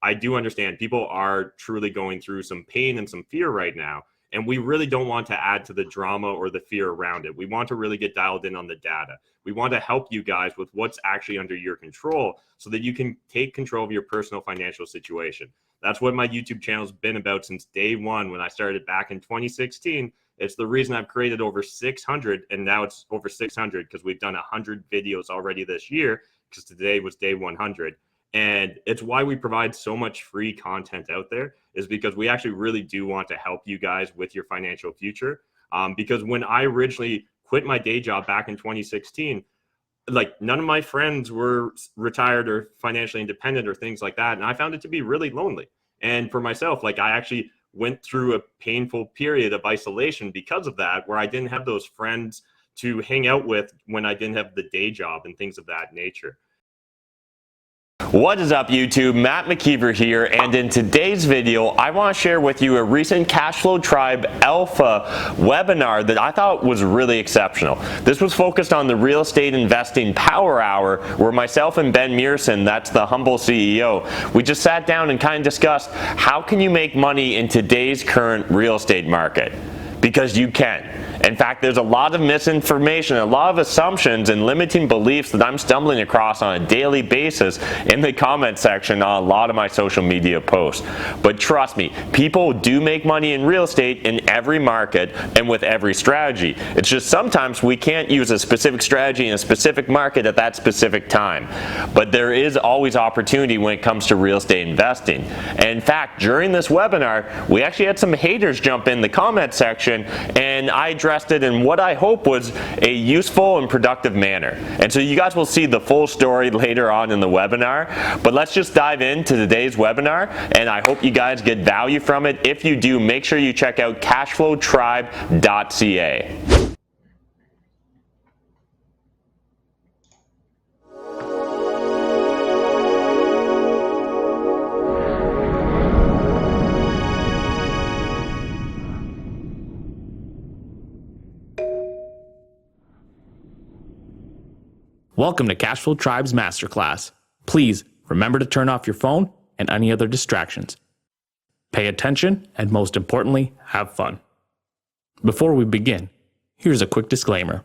I do understand people are truly going through some pain and some fear right now. And we really don't want to add to the drama or the fear around it. We want to really get dialed in on the data. We want to help you guys with what's actually under your control so that you can take control of your personal financial situation. That's what my YouTube channel has been about since day one when I started back in 2016. It's the reason I've created over 600, and now it's over 600 because we've done 100 videos already this year, because today was day 100. And it's why we provide so much free content out there, is because we actually really do want to help you guys with your financial future. Because when I originally quit my day job back in 2016, like none of my friends were retired or financially independent or things like that. And I found it to be really lonely. And for myself, like I actually went through a painful period of isolation because of that, where I didn't have those friends to hang out with when I didn't have the day job and things of that nature. What is up, YouTube? Matt McKeever here, and in today's video I want to share with you a recent Cashflow Tribe Alpha webinar that I thought was really exceptional. This was focused on the real estate investing power hour, where myself and Ben Mearson, that's the humble CEO, we just sat down and kind of discussed how can you make money in today's current real estate market, because you can. In fact, there's a lot of misinformation, a lot of assumptions and limiting beliefs that I'm stumbling across on a daily basis in the comment section on a lot of my social media posts. But trust me, people do make money in real estate in every market and with every strategy. It's just sometimes we can't use a specific strategy in a specific market at that specific time. But there is always opportunity when it comes to real estate investing. And in fact, during this webinar, we actually had some haters jump in the comment section, and I addressed it in what I hope was a useful and productive manner. And so you guys will see the full story later on in the webinar, but let's just dive into today's webinar, and I hope you guys get value from it. If you do, make sure you check out cashflowtribe.ca. Welcome to Cashflow Tribe's Masterclass. Please remember to turn off your phone and any other distractions. Pay attention and, most importantly, have fun. Before we begin, here's a quick disclaimer.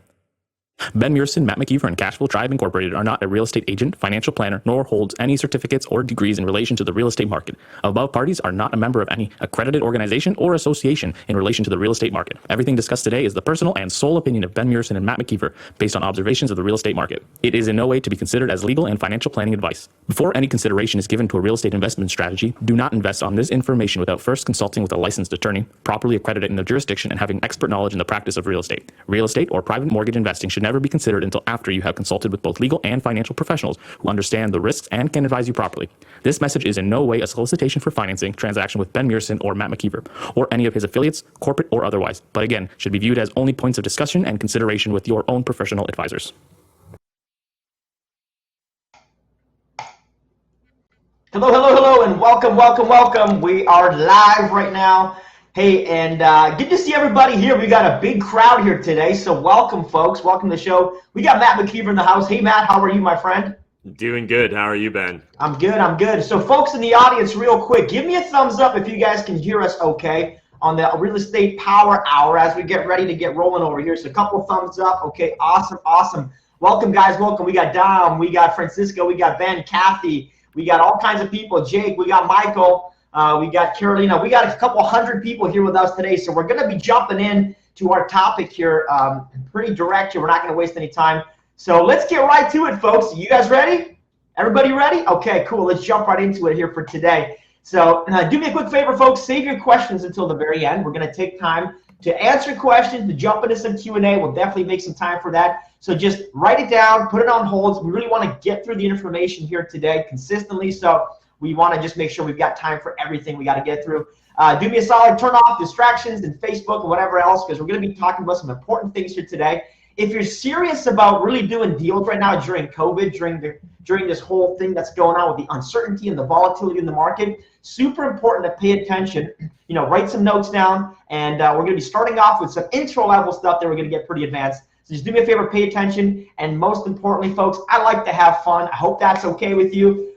Ben Mearson, Matt McKeever, and Cashflow Tribe Incorporated are not a real estate agent, financial planner, nor holds any certificates or degrees in relation to the real estate market. Above parties are not a member of any accredited organization or association in relation to the real estate market. Everything discussed today is the personal and sole opinion of Ben Mearson and Matt McKeever based on observations of the real estate market. It is in no way to be considered as legal and financial planning advice. Before any consideration is given to a real estate investment strategy, do not invest on this information without first consulting with a licensed attorney, properly accredited in the jurisdiction, and having expert knowledge in the practice of real estate. Real estate or private mortgage investing should never be considered until after you have consulted with both legal and financial professionals who understand the risks and can advise you properly. This message is in no way a solicitation for financing transaction with Ben Mearson or Matt McKeever or any of his affiliates, corporate or otherwise, but again, should be viewed as only points of discussion and consideration with your own professional advisors. Hello, hello, hello, and welcome, welcome, welcome. We are live right now. Hey, and good to see everybody here. We got a big crowd here today, so welcome, folks. Welcome to the show. We got Matt McKeever in the house. Hey, Matt, how are you, my friend? Doing good. How are you, Ben? I'm good, I'm good. So, folks in the audience, real quick, give me a thumbs up if you guys can hear us okay on the Real Estate Power Hour as we get ready to get rolling over here. So, a couple thumbs up. Okay, awesome, awesome. Welcome, guys, welcome. We got Dom, we got Francisco, we got Ben, Kathy, we got all kinds of people, Jake, we got Michael. We got Carolina. We got a couple hundred people here with us today, so we're going to be jumping in to our topic here pretty direct here. We're not going to waste any time. So let's get right to it, folks. You guys ready? Everybody ready? Okay, cool. Let's jump right into it here for today. So do me a quick favor, folks. Save your questions until the very end. We're going to take time to answer questions, to jump into some Q&A. We'll definitely make some time for that. So just write it down, put it on hold. We really want to get through the information here today consistently. So we want to just make sure we've got time for everything we got to get through. Do me a solid, turn off distractions and Facebook and whatever else, because we're going to be talking about some important things here today. If you're serious about really doing deals right now during COVID, during this whole thing that's going on with the uncertainty and the volatility in the market, super important to pay attention. You know, write some notes down, and we're going to be starting off with some intro level stuff that we're going to get pretty advanced. So just do me a favor, pay attention, and most importantly, folks, I like to have fun. I hope that's okay with you.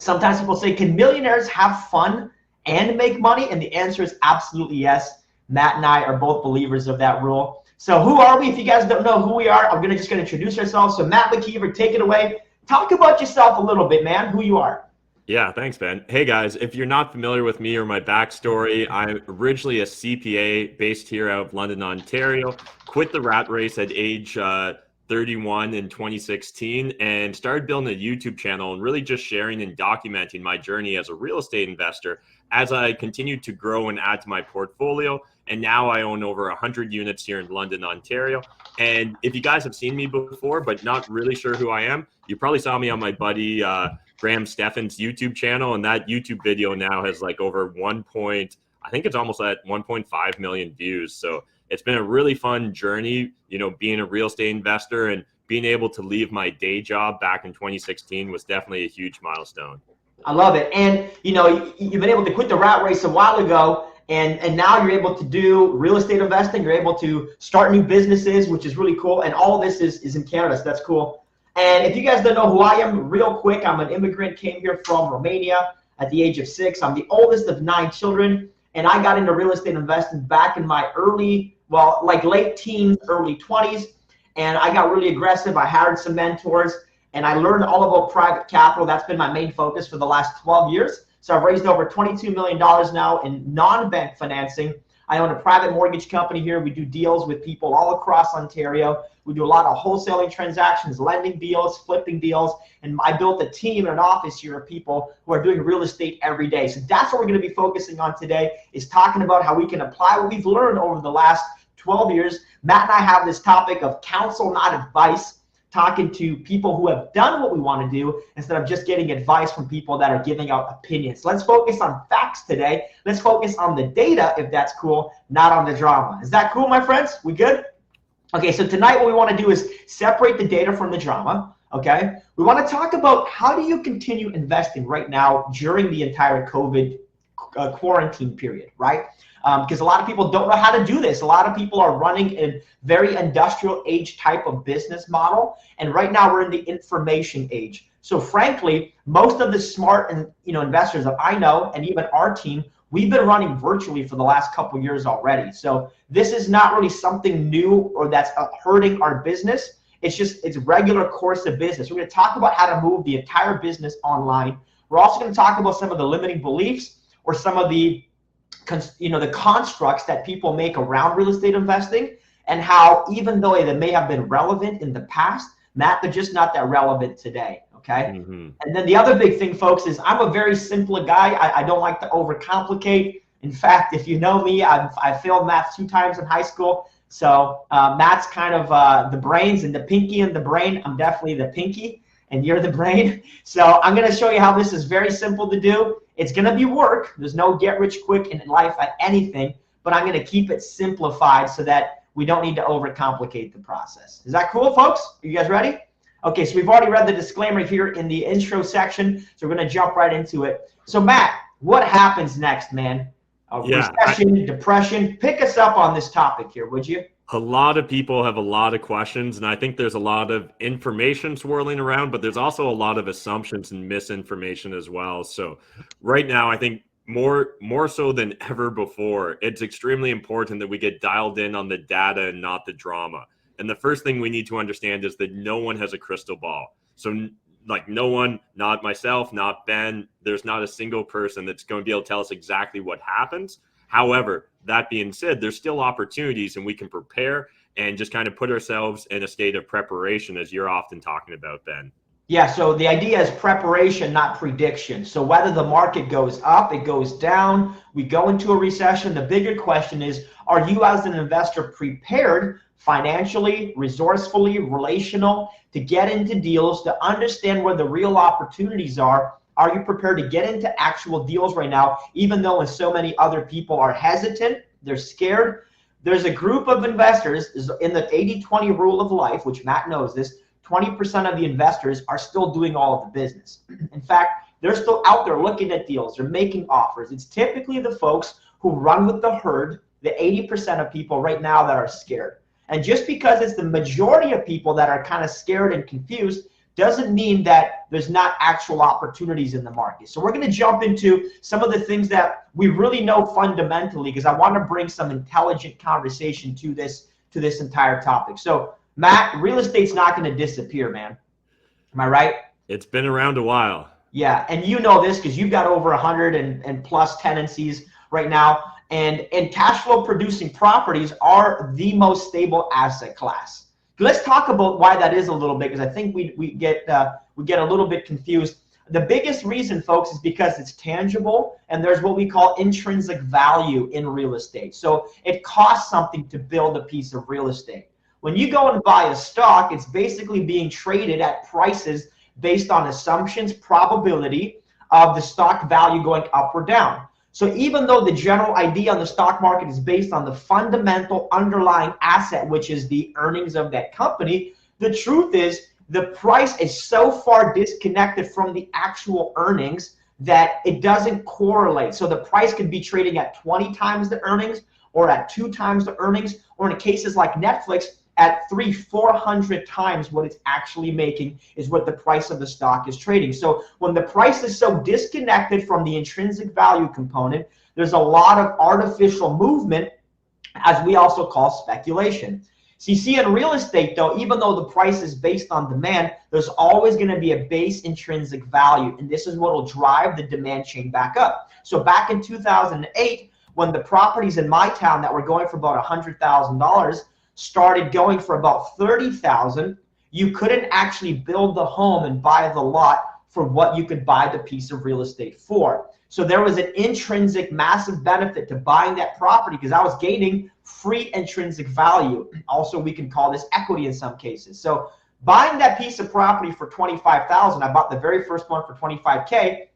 Sometimes people say, can millionaires have fun and make money? And the answer is absolutely yes. Matt and I are both believers of that rule. So who are we? If you guys don't know who we are, I'm just gonna introduce ourselves. So Matt McKeever, take it away. Talk about yourself a little bit, man, who you are. Yeah, thanks, Ben. Hey, guys, if you're not familiar with me or my backstory, I'm originally a CPA based here out of London, Ontario, quit the rat race at age 31 in 2016 and started building a YouTube channel and really just sharing and documenting my journey as a real estate investor as I continued to grow and add to my portfolio. And now I own over 100 units here in London, Ontario. And if you guys have seen me before, but not really sure who I am, you probably saw me on my buddy Graham Stephan's YouTube channel. And that YouTube video now has like over I think it's almost at 1.5 million views. So it's been a really fun journey, you know, being a real estate investor, and being able to leave my day job back in 2016 was definitely a huge milestone. I love it. And, you know, you've been able to quit the rat race a while ago, and now you're able to do real estate investing. You're able to start new businesses, which is really cool. And all this is in Canada, so that's cool. And if you guys don't know who I am, real quick, I'm an immigrant, came here from Romania at the age of 6. I'm the oldest of 9 children, and I got into real estate investing back in my late teens, early 20s, and I got really aggressive. I hired some mentors, and I learned all about private capital. That's been my main focus for the last 12 years. So I've raised over $22 million now in non-bank financing. I own a private mortgage company here. We do deals with people all across Ontario. We do a lot of wholesaling transactions, lending deals, flipping deals, and I built a team and an office here of people who are doing real estate every day. So that's what we're going to be focusing on today, is talking about how we can apply what we've learned over the last 12 years. Matt and I have this topic of counsel, not advice, talking to people who have done what we want to do instead of just getting advice from people that are giving out opinions. Let's focus on facts today. Let's focus on the data, if that's cool, not on the drama. Is that cool, my friends? We good? Okay, so tonight what we want to do is separate the data from the drama, okay? We want to talk about how do you continue investing right now during the entire COVID quarantine period, right? Because a lot of people don't know how to do this. A lot of people are running a very industrial age type of business model, and right now we're in the information age. So frankly, most of the smart investors that I know, and even our team, we've been running virtually for the last couple years already. So this is not really something new or that's hurting our business. It's regular course of business. We're going to talk about how to move the entire business online. We're also going to talk about some of the limiting beliefs or some of the the constructs that people make around real estate investing, and how even though they may have been relevant in the past, Matt, they're just not that relevant today, okay? Mm-hmm. And then the other big thing, folks, is I'm a very simple guy. I don't like to overcomplicate. In fact, if you know me, I failed math 2 times in high school. So Matt's kind of the brains and the pinky and the brain. I'm definitely the pinky, and you're the brain. So I'm going to show you how this is very simple to do. It's going to be work. There's no get rich quick in life at anything, but I'm going to keep it simplified so that we don't need to overcomplicate the process. Is that cool, folks? Are you guys ready? Okay, so we've already read the disclaimer here in the intro section, so we're going to jump right into it. So Matt, what happens next, man? Recession, depression. Pick us up on this topic here, would you? A lot of people have a lot of questions, and I think there's a lot of information swirling around, but there's also a lot of assumptions and misinformation as well. So right now, I think more so than ever before, it's extremely important that we get dialed in on the data and not the drama. And the first thing we need to understand is that no one has a crystal ball. So like no one, not myself, not Ben, there's not a single person that's going to be able to tell us exactly what happens. However, that being said, there's still opportunities, and we can prepare and just kind of put ourselves in a state of preparation, as you're often talking about, Ben. Yeah, so the idea is preparation, not prediction. So whether the market goes up, it goes down, we go into a recession, the bigger question is, are you as an investor prepared financially, resourcefully, relational, to get into deals, to understand where the real opportunities are? Are you prepared to get into actual deals right now, even though so many other people are hesitant, they're scared? There's a group of investors in the 80-20 rule of life, which Matt knows this, 20% of the investors are still doing all of the business. In fact, they're still out there looking at deals, they're making offers. It's typically the folks who run with the herd, the 80% of people right now that are scared. And just because it's the majority of people that are kind of scared and confused doesn't mean that there's not actual opportunities in the market. So we're going to jump into some of the things that we really know fundamentally, because I want to bring some intelligent conversation to this entire topic. So Matt, real estate's not going to disappear, man. Am I right? It's been around a while. Yeah, and you know this because you've got over 100 and plus tenancies right now, and cash flow producing properties are the most stable asset class. Let's talk about why that is a little bit, because I think we get a little bit confused. The biggest reason, folks, is because it's tangible, and there's what we call intrinsic value in real estate. So it costs something to build a piece of real estate. When you go and buy a stock, it's basically being traded at prices based on assumptions, probability of the stock value going up or down. So even though the general idea on the stock market is based on the fundamental underlying asset, which is the earnings of that company, the truth is the price is so far disconnected from the actual earnings that it doesn't correlate. So the price could be trading at 20 times the earnings, or at 2 times the earnings, or in cases like Netflix, at 300-400 times what it's actually making is what the price of the stock is trading. So when the price is so disconnected from the intrinsic value component, there's a lot of artificial movement, as we also call speculation. So you see in real estate though, even though the price is based on demand, there's always going to be a base intrinsic value, and this is what will drive the demand chain back up. So back in 2008, when the properties in my town that were going for about $100,000 started going for about $30,000, you couldn't actually build the home and buy the lot for what you could buy the piece of real estate for. So there was an intrinsic massive benefit to buying that property because I was gaining free intrinsic value. Also, we can call this equity in some cases. So buying that piece of property for $25,000, I bought the very first one for $25K.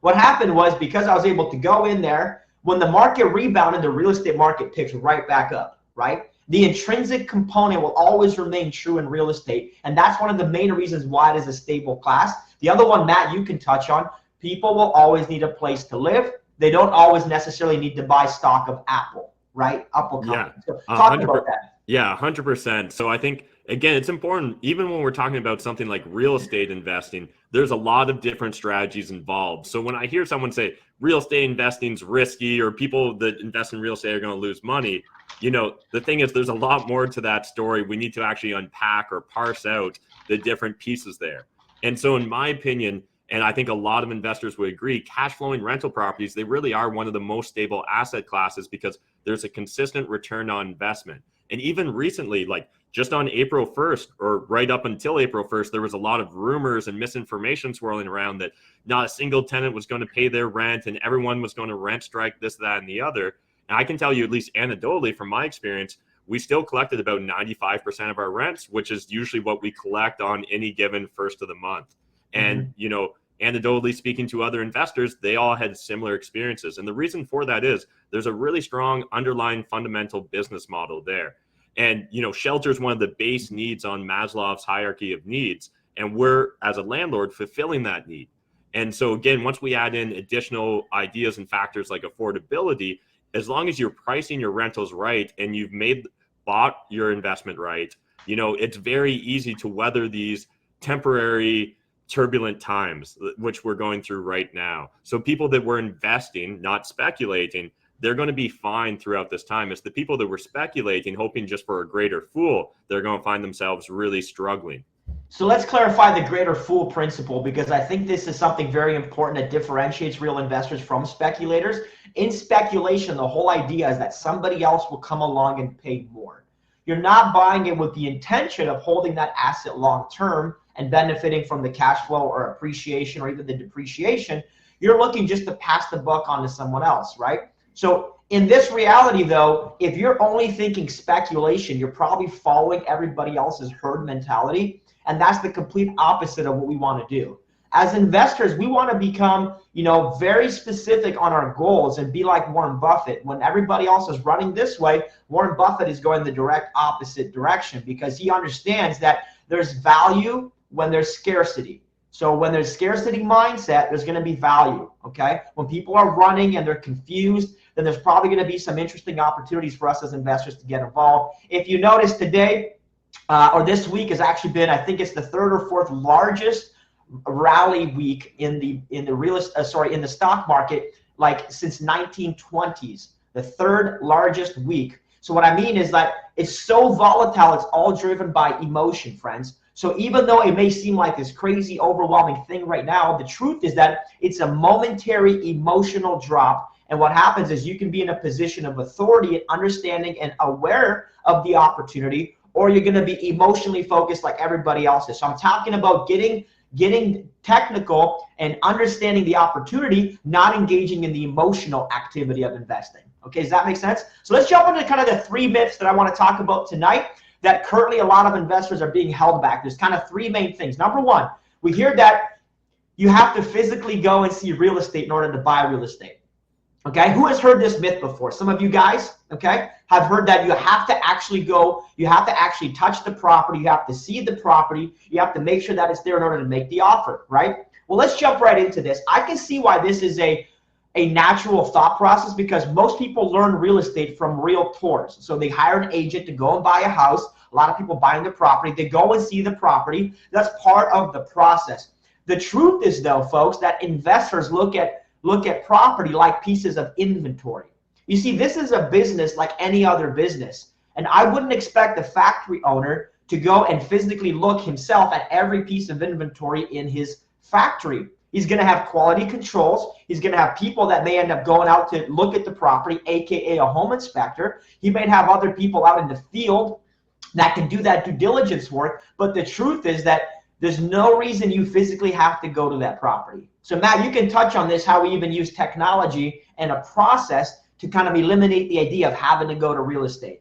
What happened was, because I was able to go in there, when the market rebounded, the real estate market picks right back up, right? The intrinsic component will always remain true in real estate, and that's one of the main reasons why it is a stable class. The other one, Matt, you can touch on, people will always need a place to live. They don't always necessarily need to buy stock of Apple, right? Apple company. Yeah, so talk about that. Yeah, 100%. So I think, again, it's important, even when we're talking about something like real estate investing, there's a lot of different strategies involved. So when I hear someone say real estate investing is risky, or people that invest in real estate are going to lose money, you know, the thing is, there's a lot more to that story. We need to actually unpack or parse out the different pieces there. And so in my opinion, and I think a lot of investors would agree, cash flowing rental properties, they really are one of the most stable asset classes because there's a consistent return on investment. And even recently, like just on April 1st, or right up until April 1st, there was a lot of rumors and misinformation swirling around that not a single tenant was going to pay their rent and everyone was going to rent strike this, that, and the other. And I can tell you, at least anecdotally from my experience, we still collected about 95% of our rents, which is usually what we collect on any given first of the month. And, you know, anecdotally speaking to other investors, they all had similar experiences. And the reason for that is there's a really strong underlying fundamental business model there. And, you know, shelter is one of the base needs on Maslow's hierarchy of needs. And we're, as a landlord, fulfilling that need. And so, again, once we add in additional ideas and factors like affordability, as long as you're pricing your rentals right and you've bought your investment right, you know, it's very easy to weather these temporary turbulent times, which we're going through right now. So people that were investing, not speculating, they're going to be fine throughout this time. It's the people that were speculating, hoping just for a greater fool, they're going to find themselves really struggling. So let's clarify the greater fool principle, because I think this is something very important that differentiates real investors from speculators. In speculation, the whole idea is that somebody else will come along and pay more. You're not buying it with the intention of holding that asset long term and benefiting from the cash flow or appreciation or even the depreciation. You're looking just to pass the buck on to someone else, right? So in this reality though, if you're only thinking speculation, you're probably following everybody else's herd mentality. And that's the complete opposite of what we want to do. As investors, we want to become, you know, very specific on our goals and be like Warren Buffett. When everybody else is running this way, Warren Buffett is going the direct opposite direction, because he understands that there's value when there's scarcity. So when there's scarcity mindset, there's going to be value, okay? When people are running and they're confused, then there's probably going to be some interesting opportunities for us as investors to get involved. If you notice today, or this week has actually been, I think it's the third or fourth largest rally week in the stock market, like since 1920s, the third largest week. So what I mean is that it's so volatile, it's all driven by emotion, friends. So even though it may seem like this crazy, overwhelming thing right now, the truth is that it's a momentary emotional drop. And what happens is you can be in a position of authority and understanding and aware of the opportunity, or you're going to be emotionally focused like everybody else is. So I'm talking about getting technical and understanding the opportunity, not engaging in the emotional activity of investing. Okay, does that make sense? So let's jump into kind of the 3 myths that I want to talk about tonight that currently a lot of investors are being held back. There's kind of 3 main things. Number 1, we hear that you have to physically go and see real estate in order to buy real estate. Okay, who has heard this myth before? Some of you guys, okay, have heard that you have to actually go, you have to actually touch the property, you have to see the property, you have to make sure that it's there in order to make the offer, right? Well, let's jump right into this. I can see why this is a natural thought process, because most people learn real estate from realtors. So they hire an agent to go and buy a house. A lot of people buying the property, they go and see the property. That's part of the process. The truth is though, folks, that investors look at property like pieces of inventory. You see, this is a business like any other business. And I wouldn't expect the factory owner to go and physically look himself at every piece of inventory in his factory. He's going to have quality controls. He's going to have people that may end up going out to look at the property, AKA a home inspector. He may have other people out in the field that can do that due diligence work. But the truth is that there's no reason you physically have to go to that property. So Matt, you can touch on this, how we even use technology and a process to kind of eliminate the idea of having to go to real estate.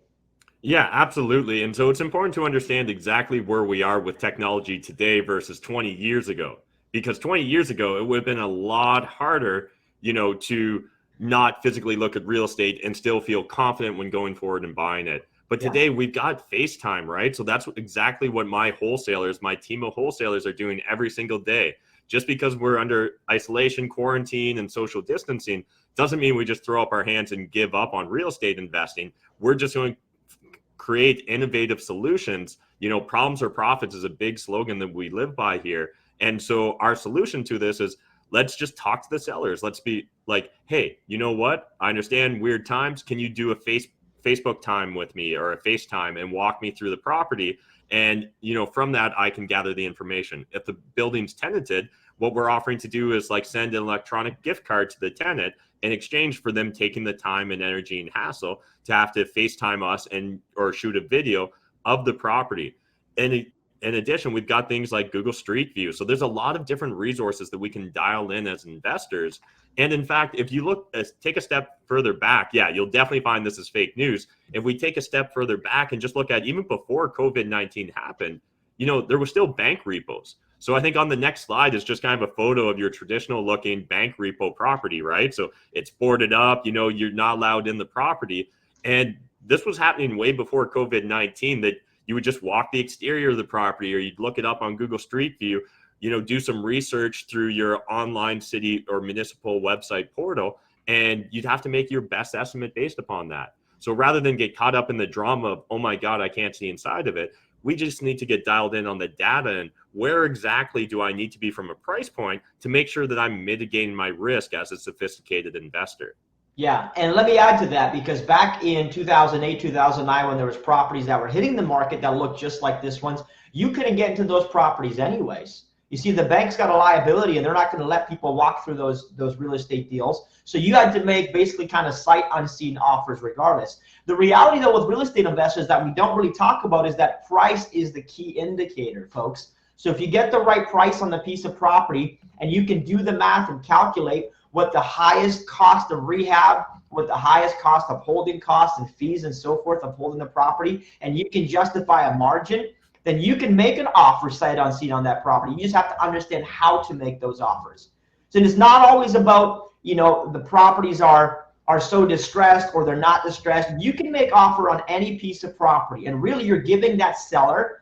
Yeah, absolutely. And so it's important to understand exactly where we are with technology today versus 20 years ago. Because 20 years ago, it would have been a lot harder, to not physically look at real estate and still feel confident when going forward and buying it. But today we've got FaceTime, right? So that's exactly what my team of wholesalers are doing every single day. Just because we're under isolation, quarantine, and social distancing doesn't mean we just throw up our hands and give up on real estate investing. We're just going to create innovative solutions. Problems or profits is a big slogan that we live by here. And so our solution to this is, let's just talk to the sellers. Let's be like, hey, you know what? I understand weird times. Can you do a Facebook time with me or a FaceTime and walk me through the property? And, from that, I can gather the information. If the building's tenanted, what we're offering to do is like send an electronic gift card to the tenant in exchange for them taking the time and energy and hassle to have to FaceTime us or shoot a video of the property. And in addition, we've got things like Google Street View. So there's a lot of different resources that we can dial in as investors. And in fact, if you take a step further back, you'll definitely find this is fake news. If we take a step further back and just look at even before COVID-19 happened, there were still bank repos. So I think on the next slide is just kind of a photo of your traditional looking bank repo property, right? So it's boarded up, you're not allowed in the property. And this was happening way before COVID-19, that you would just walk the exterior of the property, or you'd look it up on Google Street View, do some research through your online city or municipal website portal, and you'd have to make your best estimate based upon that. So rather than get caught up in the drama of, oh my God, I can't see inside of it, we just need to get dialed in on the data and where exactly do I need to be from a price point to make sure that I'm mitigating my risk as a sophisticated investor. Yeah, and let me add to that, because back in 2008, 2009, when there was properties that were hitting the market that looked just like this one's, you couldn't get into those properties anyways. You see, the bank's got a liability and they're not going to let people walk through those real estate deals. So you had to make basically kind of sight unseen offers regardless. The reality though with real estate investors that we don't really talk about is that price is the key indicator, folks. So if you get the right price on the piece of property and you can do the math and calculate what the highest cost of rehab, what the highest cost of holding costs and fees and so forth of holding the property, and you can justify a margin, then you can make an offer sight unseen on that property. You just have to understand how to make those offers. So it's not always about, the properties are so distressed or they're not distressed. You can make offer on any piece of property, and really you're giving that seller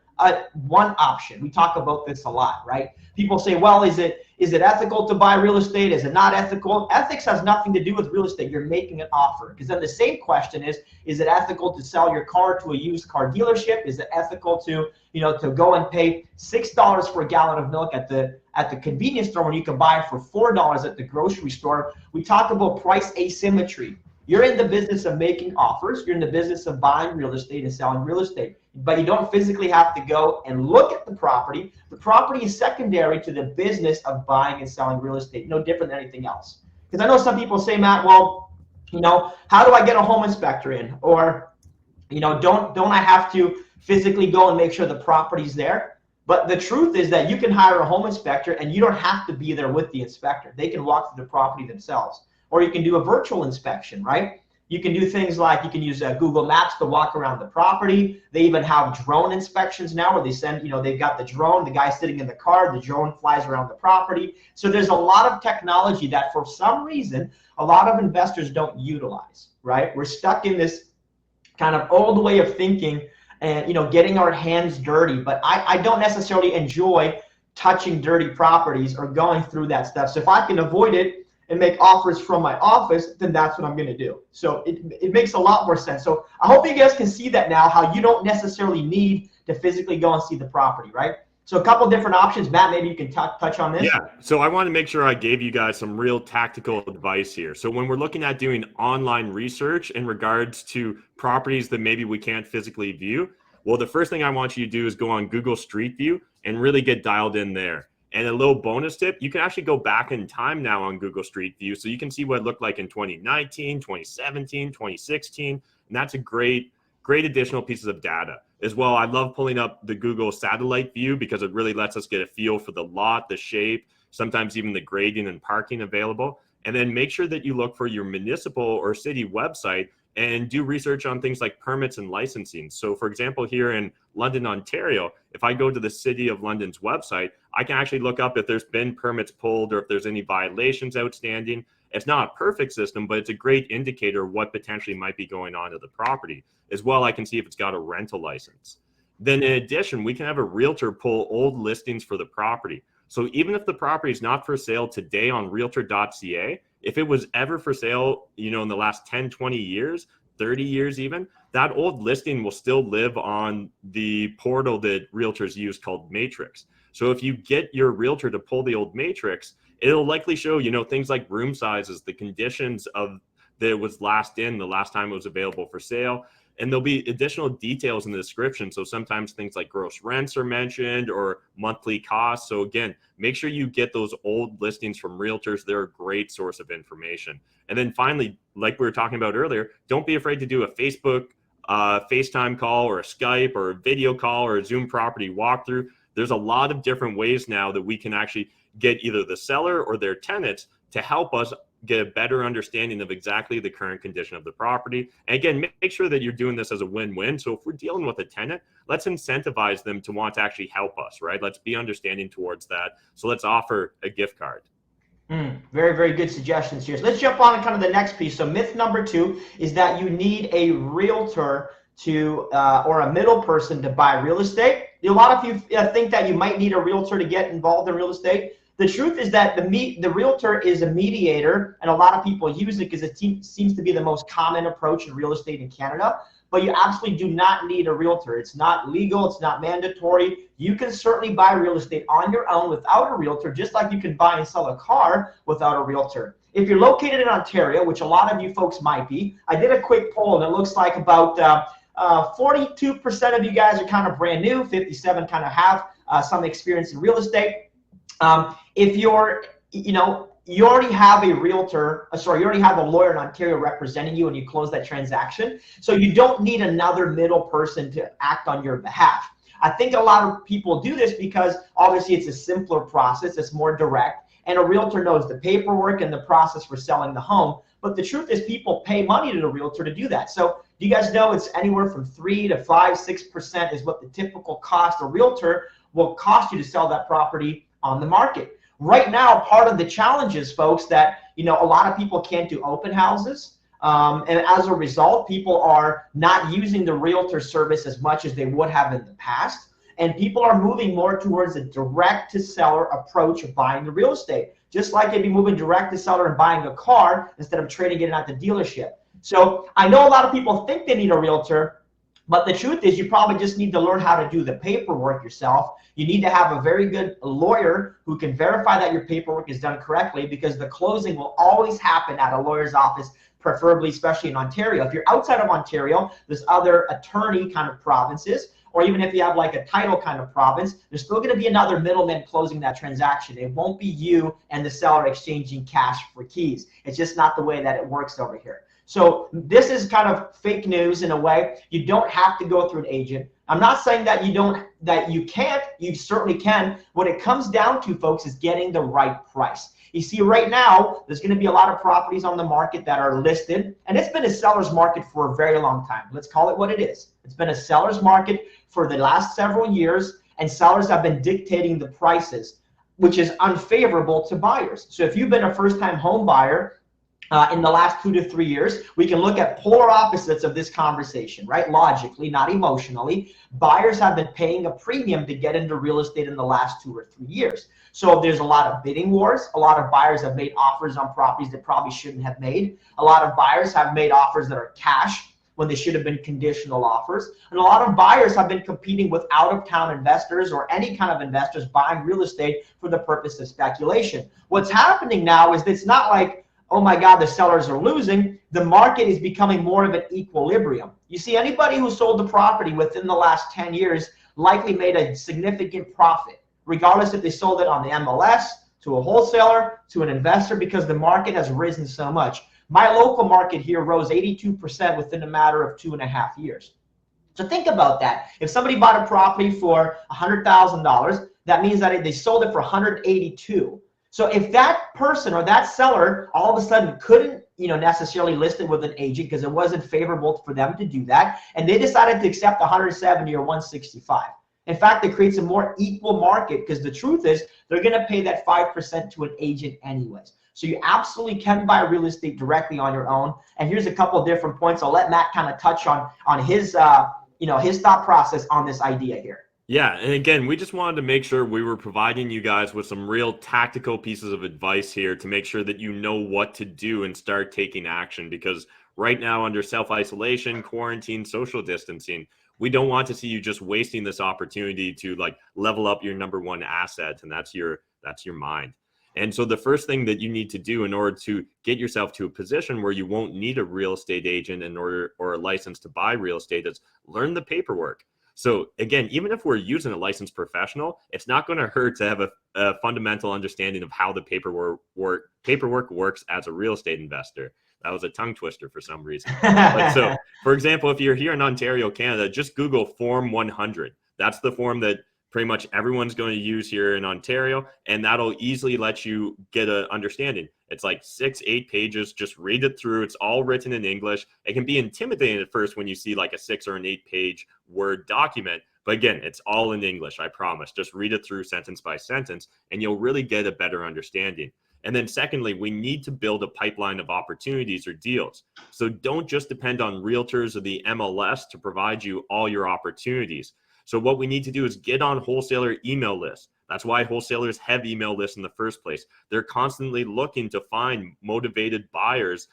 one option. We talk about this a lot, right? People say, well, is it ethical to buy real estate? Is it not ethical? Ethics has nothing to do with real estate. You're making an offer. Because then the same question is it ethical to sell your car to a used car dealership? Is it ethical to, to go and pay $6 for a gallon of milk at the convenience store when you can buy it for $4 at the grocery store? We talk about price asymmetry. You're in the business of making offers. You're in the business of buying real estate and selling real estate. But you don't physically have to go and look at the property. The property is secondary to the business of buying and selling real estate, no different than anything else. Because I know some people say, Matt, well, how do I get a home inspector in? Or, don't I have to physically go and make sure the property's there? But the truth is that you can hire a home inspector and you don't have to be there with the inspector. They can walk through the property themselves. Or you can do a virtual inspection, right? You can do things like you can use Google Maps to walk around the property. They even have drone inspections now where they send, they've got the drone, the guy sitting in the car, the drone flies around the property. So there's a lot of technology that for some reason, a lot of investors don't utilize, right? We're stuck in this kind of old way of thinking and, getting our hands dirty. But I don't necessarily enjoy touching dirty properties or going through that stuff. So if I can avoid it and make offers from my office, then that's what I'm going to do. So it makes a lot more sense. So I hope you guys can see that now, how you don't necessarily need to physically go and see the property, right? So a couple different options. Matt, maybe you can touch on this. Yeah, so I want to make sure I gave you guys some real tactical advice here. So when we're looking at doing online research in regards to properties that maybe we can't physically view, well, the first thing I want you to do is go on Google Street View and really get dialed in there. And a little bonus tip, you can actually go back in time now on Google Street View. So you can see what it looked like in 2019, 2017, 2016. And that's a great additional pieces of data. As well, I love pulling up the Google satellite view because it really lets us get a feel for the lot, the shape, sometimes even the grading and parking available. And then make sure that you look for your municipal or city website and do research on things like permits and licensing. So for example, here in London, Ontario, if I go to the City of London's website, I can actually look up if there's been permits pulled or if there's any violations outstanding. It's not a perfect system, but it's a great indicator of what potentially might be going on to the property. As well, I can see if it's got a rental license. Then in addition, we can have a realtor pull old listings for the property. So even if the property is not for sale today on realtor.ca, if it was ever for sale, in the last 10, 20 years, 30 years even, that old listing will still live on the portal that realtors use called Matrix. So if you get your realtor to pull the old Matrix, it'll likely show, things like room sizes, the conditions of that it was last in, the last time it was available for sale. And there'll be additional details in the description. So sometimes things like gross rents are mentioned or monthly costs. So again, make sure you get those old listings from realtors. They're a great source of information. And then finally, like we were talking about earlier, don't be afraid to do a Facebook FaceTime call or a Skype or a video call or a Zoom property walkthrough. There's a lot of different ways now that we can actually get either the seller or their tenants to help us get a better understanding of exactly the current condition of the property. And again, make sure that you're doing this as a win-win. So if we're dealing with a tenant, let's incentivize them to want to actually help us, right? Let's be understanding towards that. So let's offer a gift card. Very, very good suggestions here. So let's jump on to kind of the next piece. So myth number 2 is that you need a realtor to or a middle person to buy real estate. A lot of you think that you might need a realtor to get involved in real estate. The truth is that the realtor is a mediator, and a lot of people use it because it seems to be the most common approach in real estate in Canada. But you absolutely do not need a realtor. It's not legal. It's not mandatory. You can certainly buy real estate on your own without a realtor, just like you can buy and sell a car without a realtor. If you're located in Ontario, which a lot of you folks might be, I did a quick poll, and it looks like about 42% of you guys are kind of brand new. 57 kind of have some experience in real estate. If you're, you already have a realtor, you already have a lawyer in Ontario representing you and you close that transaction. So you don't need another middle person to act on your behalf. I think a lot of people do this because obviously it's a simpler process, it's more direct, and a realtor knows the paperwork and the process for selling the home. But the truth is people pay money to the realtor to do that. So do you guys know it's anywhere from 3 to 5, 6% is what the typical cost a realtor will cost you to sell that property on the market. Right now, part of the challenge is, folks, that a lot of people can't do open houses. And as a result, people are not using the realtor service as much as they would have in the past. And people are moving more towards a direct to seller approach of buying the real estate. Just like they'd be moving direct to seller and buying a car instead of trading it at the dealership. So I know a lot of people think they need a realtor, but the truth is you probably just need to learn how to do the paperwork yourself. You need to have a very good lawyer who can verify that your paperwork is done correctly, because the closing will always happen at a lawyer's office, preferably, especially in Ontario. If you're outside of Ontario, there's other attorney kind of provinces, or even if you have like a title kind of province, there's still going to be another middleman closing that transaction. It won't be you and the seller exchanging cash for keys. It's just not the way that it works over here. So this is kind of fake news in a way. You don't have to go through an agent. I'm not saying that you can't. You certainly can. What it comes down to, folks, is getting the right price. You see, right now, there's going to be a lot of properties on the market that are listed, and it's been a seller's market for a very long time. Let's call it what it is. It's been a seller's market for the last several years, and sellers have been dictating the prices, which is unfavorable to buyers. So if you've been a first-time home buyer in the last 2 to 3 years, we can look at polar opposites of this conversation, right? Logically, not emotionally. Buyers have been paying a premium to get into real estate in the last 2 or 3 years. So there's a lot of bidding wars. A lot of buyers have made offers on properties that probably shouldn't have made. A lot of buyers have made offers that are cash when they should have been conditional offers. And a lot of buyers have been competing with out-of-town investors or any kind of investors buying real estate for the purpose of speculation. What's happening now is it's not like, oh my God, the sellers are losing. The market is becoming more of an equilibrium. You see, anybody who sold the property within the last 10 years likely made a significant profit, regardless if they sold it on the MLS, to a wholesaler, to an investor, because the market has risen so much. My local market here rose 82% within a matter of 2.5 years. So think about that. If somebody bought a property for $100,000, that means that they sold it for $182,000. So if that person or that seller all of a sudden couldn't, necessarily list it with an agent because it wasn't favorable for them to do that, and they decided to accept $170,000 or $165,000. In fact, it creates a more equal market, because the truth is they're going to pay that 5% to an agent anyways. So you absolutely can buy real estate directly on your own. And here's a couple of different points. I'll let Matt kind of touch on his his thought process on this idea here. Yeah, and again, we just wanted to make sure we were providing you guys with some real tactical pieces of advice here to make sure that you know what to do and start taking action, because right now, under self-isolation, quarantine, social distancing, we don't want to see you just wasting this opportunity to level up your number one asset, and that's your mind. And so the first thing that you need to do in order to get yourself to a position where you won't need a real estate agent or a license to buy real estate is learn the paperwork. So again, even if we're using a licensed professional, it's not going to hurt to have a fundamental understanding of how the paperwork works as a real estate investor. That was a tongue twister for some reason. But so, for example, if you're here in Ontario, Canada, just Google Form 100. That's the form that pretty much everyone's going to use here in Ontario, and that'll easily let you get an understanding. It's like 6-8 pages. Just read it through. It's all written in English. It can be intimidating at first when you see like a 6 or an 8-page Word document, but again, it's all in English, I promise. Just read it through sentence by sentence, and you'll really get a better understanding. And then secondly, we need to build a pipeline of opportunities or deals. So don't just depend on realtors or the MLS to provide you all your opportunities. So what we need to do is get on wholesaler email lists. That's why wholesalers have email lists in the first place. They're constantly looking to find motivated buyers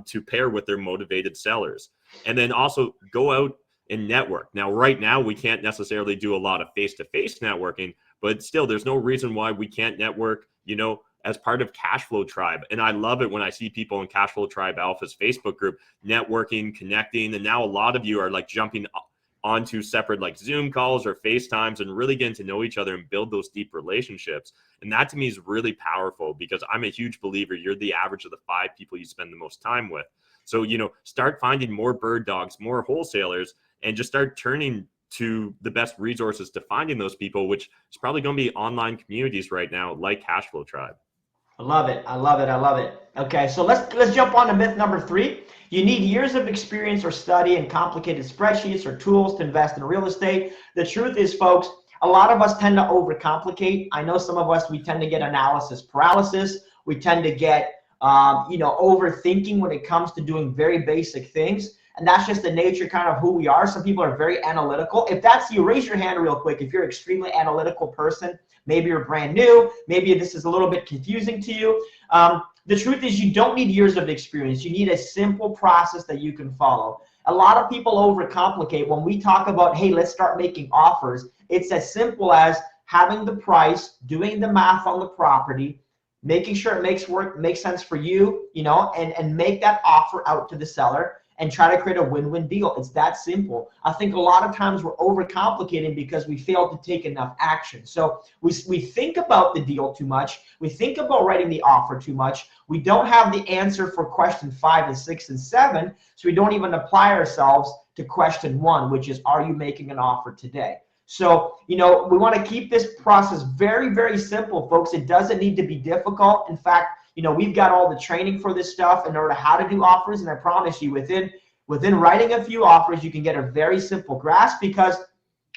to pair with their motivated sellers. And then also go out and network. Now, right now, we can't necessarily do a lot of face-to-face networking, but still, there's no reason why we can't network, as part of Cashflow Tribe. And I love it when I see people in Cashflow Tribe Alpha's Facebook group networking, connecting, and now a lot of you are jumping onto separate Zoom calls or FaceTimes and really getting to know each other and build those deep relationships. And that to me is really powerful, because I'm a huge believer you're the average of the 5 people you spend the most time with. So, start finding more bird dogs, more wholesalers, and just start turning to the best resources to finding those people, which is probably going to be online communities right now like Cashflow Tribe. I love it. I love it. I love it. Okay, so let's jump on to myth number 3. You need years of experience or study and complicated spreadsheets or tools to invest in real estate. The truth is, folks, a lot of us tend to overcomplicate. I know some of us, we tend to get analysis paralysis. We tend to get, overthinking when it comes to doing very basic things. and that's just the nature kind of who we are. Some people are very analytical. If that's you, raise your hand real quick. If you're an extremely analytical person, maybe you're brand new, maybe this is a little bit confusing to you. The truth is you don't need years of experience. You need a simple process that you can follow. A lot of people overcomplicate. When we talk about, hey, let's start making offers, it's as simple as having the price, doing the math on the property, making sure it makes sense for you, and make that offer out to the seller and try to create a win-win deal. It's that simple. I think a lot of times we're overcomplicating because we fail to take enough action. So we think about the deal too much. We think about writing the offer too much. We don't have the answer for question 5 and 6 and 7, so we don't even apply ourselves to question 1, which is, are you making an offer today? So, we want to keep this process very, very simple, folks. It doesn't need to be difficult. In fact, we've got all the training for this stuff in order to how to do offers. And I promise you, within writing a few offers, you can get a very simple grasp because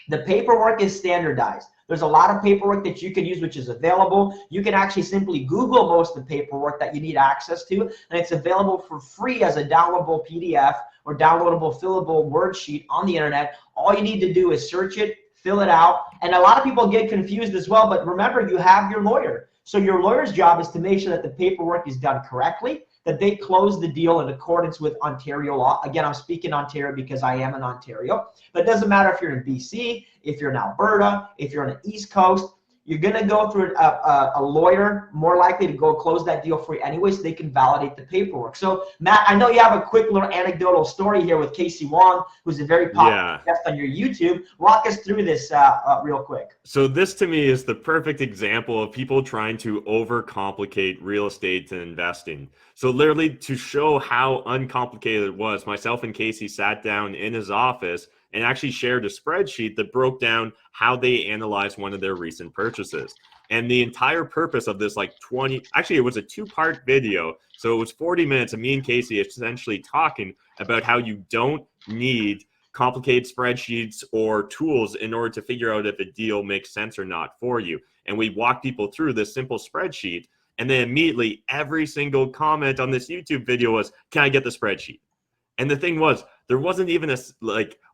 the paperwork is standardized. There's a lot of paperwork that you can use, which is available. You can actually simply Google most of the paperwork that you need access to, and it's available for free as a downloadable PDF or downloadable fillable word sheet on the internet. All you need to do is search it, fill it out. And a lot of people get confused as well, but remember, you have your lawyer. So your lawyer's job is to make sure that the paperwork is done correctly, that they close the deal in accordance with Ontario law. Again, I'm speaking Ontario because I am in Ontario, but it doesn't matter if you're in BC, if you're in Alberta, if you're on the East Coast. You're going to go through a lawyer, more likely to go close that deal for you anyway, so they can validate the paperwork. So, Matt, I know you have a quick little anecdotal story here with Casey Wong, who's a very popular guest on your YouTube. Walk us through this real quick. So this, to me, is the perfect example of people trying to overcomplicate real estate and investing. So literally, to show how uncomplicated it was, myself and Casey sat down in his office and actually shared a spreadsheet that broke down how they analyzed one of their recent purchases. And the entire purpose of this, actually it was a 2-part video. So it was 40 minutes of me and Casey essentially talking about how you don't need complicated spreadsheets or tools in order to figure out if a deal makes sense or not for you. And we walk people through this simple spreadsheet, and then immediately every single comment on this YouTube video was, can I get the spreadsheet? And the thing was, there wasn't even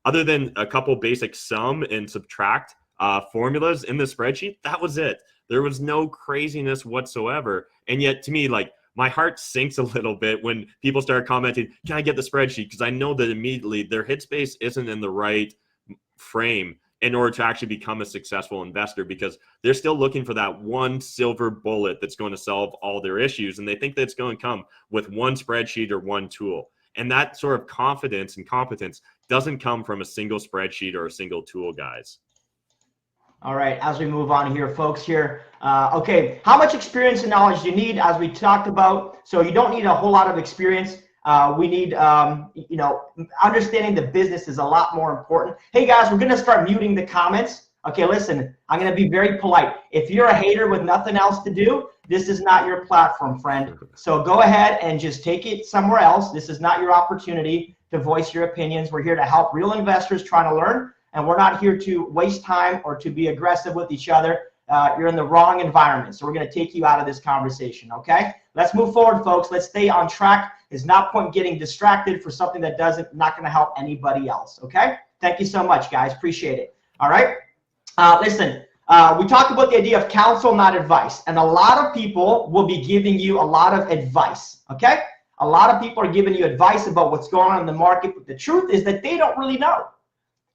other than a couple basic sum and subtract formulas in the spreadsheet, that was it. There was no craziness whatsoever. And yet, to me, my heart sinks a little bit when people start commenting, can I get the spreadsheet? Because I know that immediately their headspace isn't in the right frame in order to actually become a successful investor, because they're still looking for that one silver bullet that's going to solve all their issues. And they think that it's going to come with one spreadsheet or one tool. And that sort of confidence and competence doesn't come from a single spreadsheet or a single tool, guys. All right, as we move on here, folks, okay, how much experience and knowledge do you need, as we talked about? So you don't need a whole lot of experience. We need, understanding the business is a lot more important. Hey, guys, we're going to start muting the comments. Okay, listen, I'm going to be very polite. If you're a hater with nothing else to do, this is not your platform, friend. So go ahead and just take it somewhere else. This is not your opportunity to voice your opinions. We're here to help real investors trying to learn, and we're not here to waste time or to be aggressive with each other. You're in the wrong environment, so we're going to take you out of this conversation, okay? Let's move forward, folks. Let's stay on track. It's not point getting distracted for something that not going to help anybody else, okay? Thank you so much, guys. Appreciate it. All right? Listen, we talked about the idea of counsel, not advice. And a lot of people will be giving you a lot of advice, okay? A lot of people are giving you advice about what's going on in the market, but the truth is that they don't really know.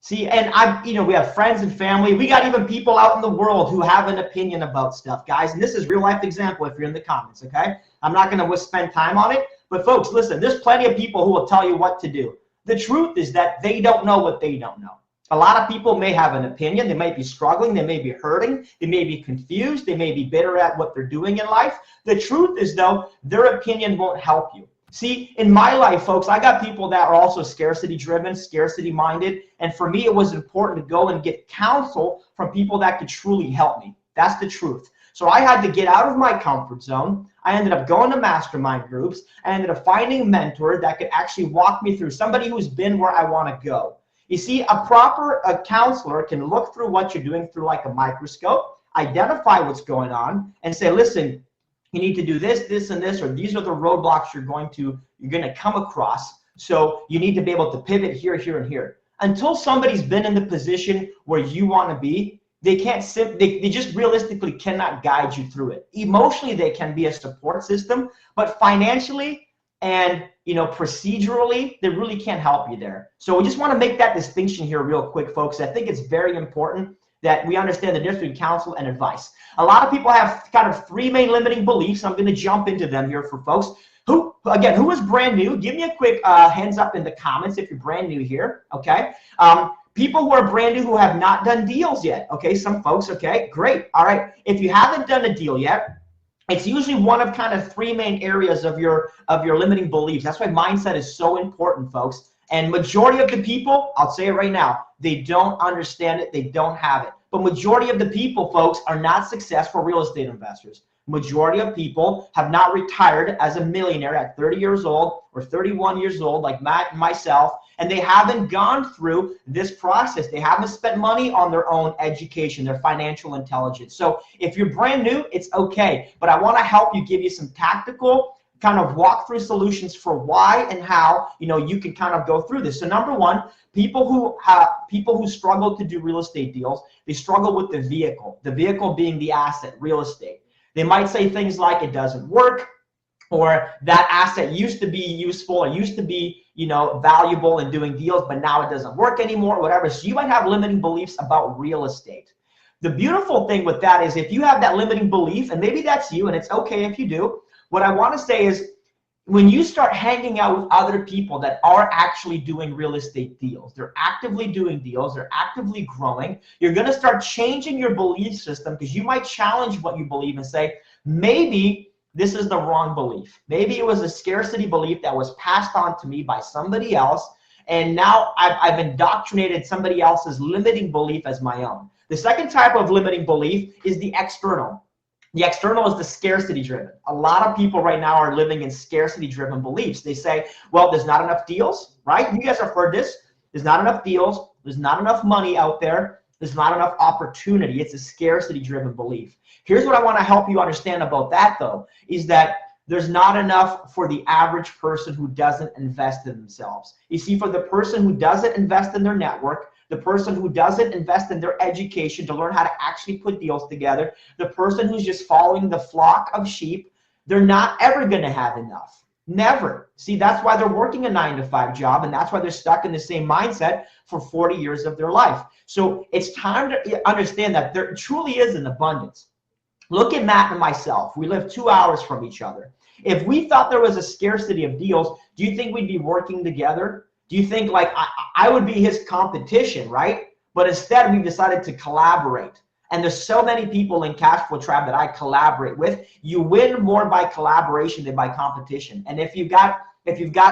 See, and we have friends and family. We got even people out in the world who have an opinion about stuff, guys. And this is real life example if you're in the comments, okay? I'm not going to spend time on it. But folks, listen, there's plenty of people who will tell you what to do. The truth is that they don't know what they don't know. A lot of people may have an opinion. They might be struggling. They may be hurting. They may be confused. They may be bitter at what they're doing in life. The truth is, though, their opinion won't help you. See, in my life, folks, I got people that are also scarcity driven, scarcity minded. And for me, it was important to go and get counsel from people that could truly help me. That's the truth. So I had to get out of my comfort zone. I ended up going to mastermind groups. I ended up finding a mentor that could actually walk me through, somebody who's been where I want to go. You see, a counselor can look through what you're doing through like a microscope, identify what's going on, and say, listen, you need to do this, this, and this, or these are the roadblocks you're going to come across. So you need to be able to pivot here, here, and here. Until somebody's been in the position where you want to be, they can't they just realistically cannot guide you through it. Emotionally, they can be a support system, but financially and procedurally, they really can't help you there. So we just want to make that distinction here real quick, folks. I think it's very important that we understand the difference between counsel and advice. A lot of people have kind of three main limiting beliefs. I'm going to jump into them here for folks. Who is brand new? Give me a quick hands up in the comments if you're brand new here, okay? People who are brand new who have not done deals yet, okay? Some folks, okay, great. All right, if you haven't done a deal yet, it's usually one of kind of three main areas of your limiting beliefs. That's why mindset is so important, folks. And majority of the people, I'll say it right now, they don't understand it, they don't have it. But majority of the people, folks, are not successful real estate investors. Majority of people have not retired as a millionaire at 30 years old or 31 years old like Matt and myself, and they haven't gone through this process. They haven't spent money on their own education, their financial intelligence. So if you're brand new, it's okay, but I want to help you, give you some tactical kind of walk through solutions for why and how you can kind of go through this. So number one, people who struggle to do real estate deals, they struggle with the vehicle being the asset, real estate. They might say things like it doesn't work, or that asset used to be useful or used to be valuable in doing deals, but now it doesn't work anymore, whatever. So you might have limiting beliefs about real estate. The beautiful thing with that is if you have that limiting belief, and maybe that's you, and it's okay if you do, what I want to say is when you start hanging out with other people that are actually doing real estate deals, they're actively doing deals, they're actively growing, you're going to start changing your belief system, because you might challenge what you believe and say, maybe this is the wrong belief. Maybe it was a scarcity belief that was passed on to me by somebody else, and now I've indoctrinated somebody else's limiting belief as my own. The second type of limiting belief is the external. The external is the scarcity driven. A lot of people right now are living in scarcity driven beliefs. They say, well, there's not enough deals, right? You guys have heard this. There's not enough deals. There's not enough money out there. There's not enough opportunity. It's a scarcity driven belief. Here's what I want to help you understand about that, though, is that there's not enough for the average person who doesn't invest in themselves. You see, for the person who doesn't invest in their network, the person who doesn't invest in their education to learn how to actually put deals together, the person who's just following the flock of sheep, they're not ever going to have enough. Never. See, that's why they're working a 9-to-5 job, and that's why they're stuck in the same mindset for 40 years of their life. So it's time to understand that there truly is an abundance. Look at Matt and myself. We live 2 hours from each other. If we thought there was a scarcity of deals, do you think we'd be working together? Do you think like I would be his competition, right? But instead we've decided to collaborate. And there's so many people in Cashflow Tribe that I collaborate with. You win more by collaboration than by competition. And if you've got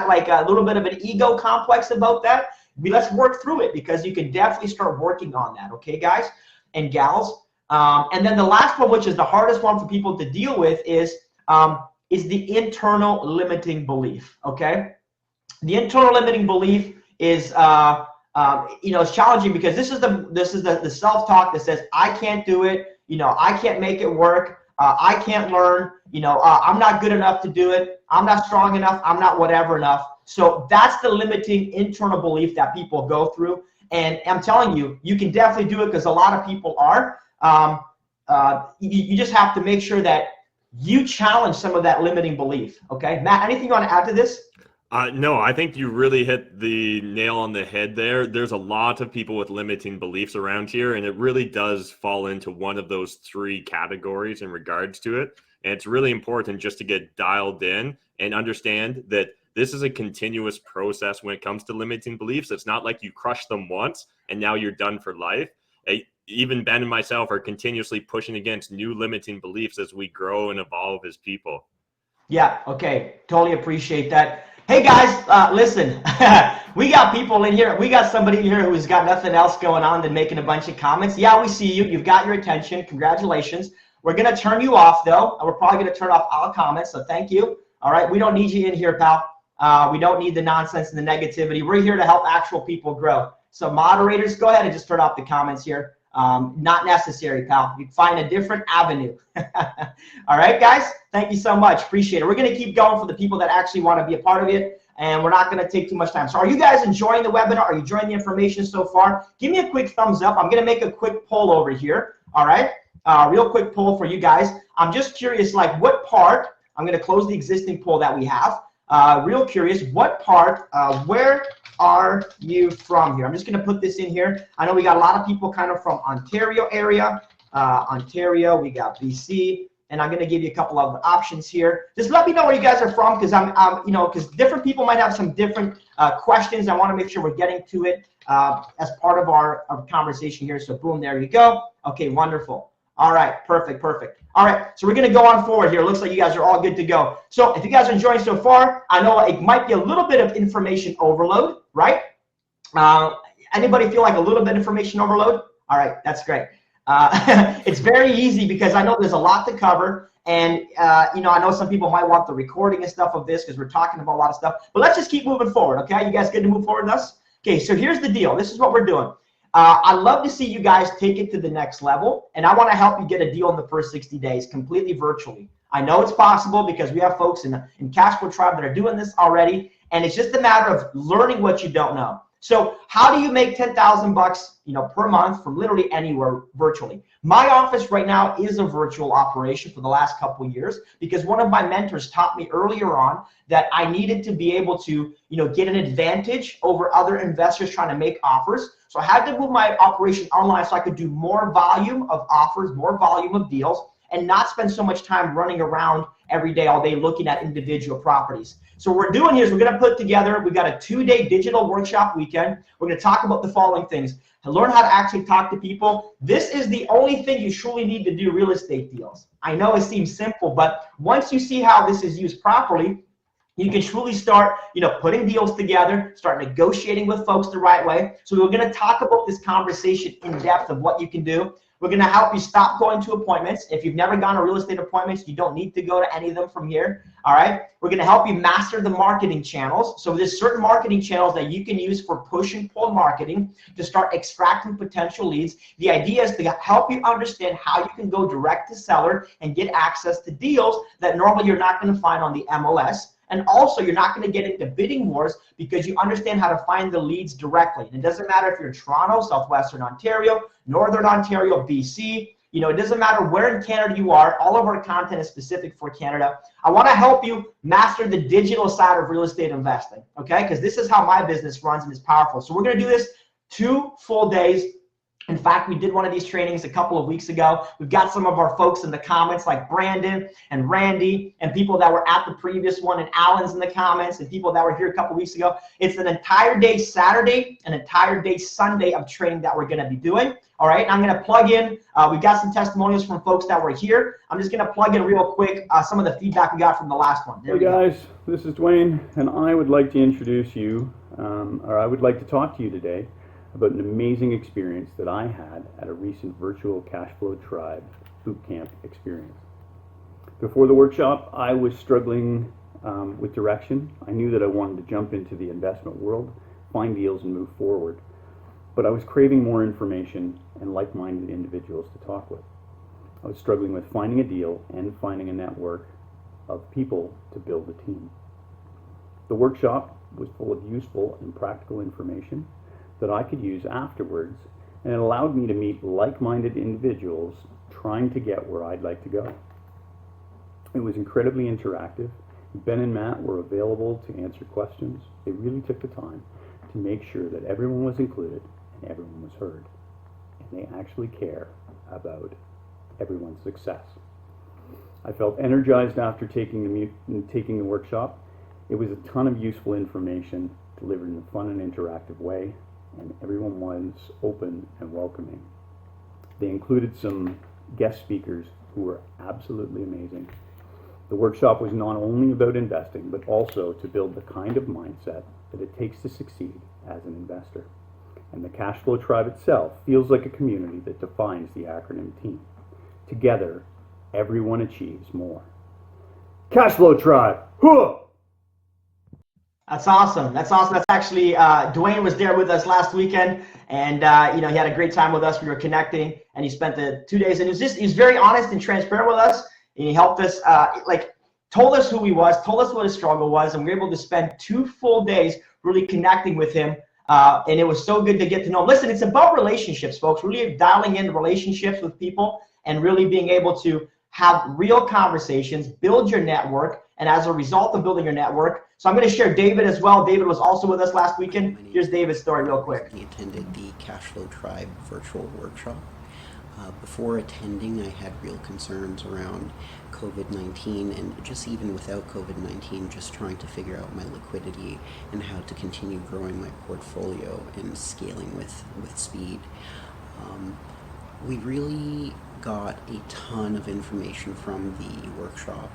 like a little bit of an ego complex about that, let's work through it, because you can definitely start working on that, okay, guys and gals? And then the last one, which is the hardest one for people to deal with, is the internal limiting belief, okay? The internal limiting belief is, it's challenging, because this is the self-talk that says, I can't do it, I can't make it work, I can't learn, I'm not good enough to do it, I'm not strong enough, I'm not whatever enough. So that's the limiting internal belief that people go through. And I'm telling you, you can definitely do it, because a lot of people are. You just have to make sure that you challenge some of that limiting belief, okay? Matt, anything you want to add to this? No, I think you really hit the nail on the head there. There's a lot of people with limiting beliefs around here, and it really does fall into one of those three categories in regards to it. And it's really important just to get dialed in and understand that this is a continuous process when it comes to limiting beliefs. It's not like you crush them once and now you're done for life. Even Ben and myself are continuously pushing against new limiting beliefs as we grow and evolve as people. Yeah, okay, totally appreciate that. Hey guys, listen, we got people in here. We got somebody here who's got nothing else going on than making a bunch of comments. Yeah, we see you. You've got your attention. Congratulations. We're going to turn you off, though. We're probably going to turn off all comments, so thank you. All right, we don't need you in here, pal. We don't need the nonsense and the negativity. We're here to help actual people grow. So moderators, go ahead and just turn off the comments here. Not necessary, pal. You can find a different avenue. All right, guys, thank you so much. Appreciate it. We're going to keep going for the people that actually want to be a part of it, and we're not going to take too much time. So are you guys enjoying the webinar? Are you enjoying the information so far? Give me a quick thumbs up. I'm going to make a quick poll over here. All right, real quick poll for you guys. I'm just curious, like what part, I'm going to close the existing poll that we have. Real curious, what part, where are you from here? I'm just going to put this in here. I know we got a lot of people kind of from Ontario area. Ontario, we got BC, and I'm going to give you a couple of options here. Just let me know where you guys are from, because you know, because different people might have some different questions. I want to make sure we're getting to it as part of our conversation here. So boom, there you go. Okay, wonderful. All right, perfect, perfect. All right, so we're going to go on forward here. Looks like you guys are all good to go. So if you guys are enjoying so far, I know it might be a little bit of information overload, right? Anybody feel like a little bit of information overload? All right, that's great. It's very easy because I know there's a lot to cover, and you know, I know some people might want the recording and stuff of this because we're talking about a lot of stuff, but let's just keep moving forward, okay? You guys good to move forward with us? Okay, so here's the deal. This is what we're doing. I love to see you guys take it to the next level, and I want to help you get a deal in the first 60 days completely virtually. I know it's possible because we have folks in Cashflow Tribe that are doing this already, and it's just a matter of learning what you don't know. So how do you make 10,000 bucks, you know, per month from literally anywhere virtually? My office right now is a virtual operation for the last couple of years because one of my mentors taught me earlier on that I needed to be able to, you know, get an advantage over other investors trying to make offers. So I had to move my operation online so I could do more volume of offers, more volume of deals, and not spend so much time running around every day, all day, looking at individual properties. So what we're doing here is we're going to put together, we've got a 2-day digital workshop weekend. We're going to talk about the following things. To learn how to actually talk to people. This is the only thing you truly need to do real estate deals. I know it seems simple, but once you see how this is used properly, you can truly start, you know, putting deals together, start negotiating with folks the right way. So we're going to talk about this conversation in depth of what you can do. We're going to help you stop going to appointments. If you've never gone to real estate appointments, you don't need to go to any of them from here. All right. We're going to help you master the marketing channels. So there's certain marketing channels that you can use for push and pull marketing to start extracting potential leads. The idea is to help you understand how you can go direct to seller and get access to deals that normally you're not going to find on the MLS. And also, you're not going to get into bidding wars because you understand how to find the leads directly. And it doesn't matter if you're in Toronto, Southwestern Ontario, Northern Ontario, BC. You know, it doesn't matter where in Canada you are. All of our content is specific for Canada. I want to help you master the digital side of real estate investing, okay? Because this is how my business runs and it's powerful. So we're going to do this 2 full days. In fact, we did one of these trainings a couple of weeks ago. We've got some of our folks in the comments like Brandon and Randy and people that were at the previous one, and Alan's in the comments, and people that were here a couple of weeks ago. It's an entire day Saturday, an entire day Sunday of training that we're going to be doing. All right, and I'm going to plug in. We've got some testimonials from folks that were here. I'm just going to plug in real quick some of the feedback we got from the last one. Hey guys, this is Dwayne, and I would like to introduce you, or I would like to talk to you today about an amazing experience that I had at a recent virtual Cashflow Tribe bootcamp experience. Before the workshop, I was struggling with direction. I knew that I wanted to jump into the investment world, find deals, and move forward. But I was craving more information and like-minded individuals to talk with. I was struggling with finding a deal and finding a network of people to build a team. The workshop was full of useful and practical information that I could use afterwards, and it allowed me to meet like-minded individuals trying to get where I'd like to go. It was incredibly interactive. Ben and Matt were available to answer questions. They really took the time to make sure that everyone was included and everyone was heard, and they actually care about everyone's success. I felt energized after taking the workshop. It was a ton of useful information delivered in a fun and interactive way, and everyone was open and welcoming. They included some guest speakers who were absolutely amazing. The workshop was not only about investing, but also to build the kind of mindset that it takes to succeed as an investor. And the Cashflow Tribe itself feels like a community that defines the acronym TEAM. Together, everyone achieves more. Cashflow Tribe! Huh! That's awesome. That's awesome. That's actually, Dwayne was there with us last weekend, and he had a great time with us. We were connecting, and he spent the 2 days, and he was very honest and transparent with us, and he helped us, told us who he was, told us what his struggle was, and we were able to spend 2 full days really connecting with him, and it was so good to get to know him. Listen, it's about relationships, folks, really dialing in relationships with people and really being able to have real conversations, build your network, and as a result of building your network. So I'm going to share David as well. David was also with us last weekend. Here's David's story real quick. I attended the Cashflow Tribe Virtual Workshop. Before attending, I had real concerns around COVID-19, and just even without COVID-19, just trying to figure out my liquidity and how to continue growing my portfolio and scaling with speed. We really got a ton of information from the workshop.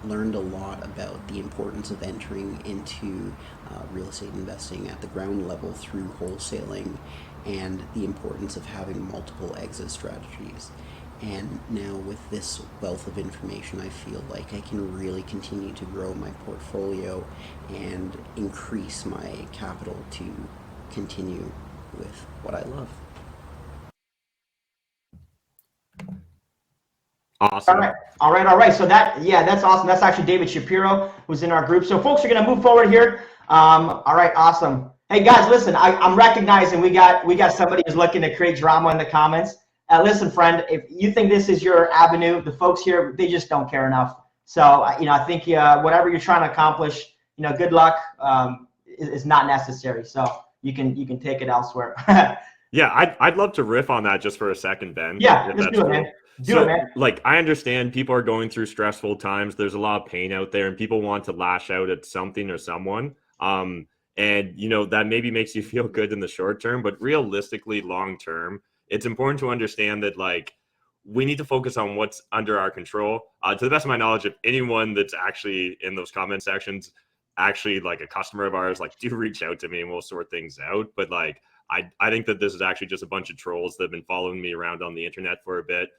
Learned a lot about the importance of entering into real estate investing at the ground level through wholesaling, and the importance of having multiple exit strategies. And now with this wealth of information, I feel like I can really continue to grow my portfolio and increase my capital to continue with what I love. Awesome. All right. So that's awesome. That's actually David Shapiro, who's in our group. So folks are going to move forward here. All right, awesome. Hey guys, listen, I'm recognizing we got somebody who's looking to create drama in the comments. Listen, friend, if you think this is your avenue, the folks here, they just don't care enough. So I think whatever you're trying to accomplish, good luck, is not necessary. So you can take it elsewhere. Yeah, I'd love to riff on that just for a second, Ben. Yeah, let's do it, man. Do it, man. Like, I understand people are going through stressful times. There's a lot of pain out there, and people want to lash out at something or someone. And that maybe makes you feel good in the short term, but realistically, long term, it's important to understand that we need to focus on what's under our control. To the best of my knowledge, if anyone that's actually in those comment sections, actually a customer of ours, do reach out to me and we'll sort things out. But I think that this is actually just a bunch of trolls that have been following me around on the internet for a bit.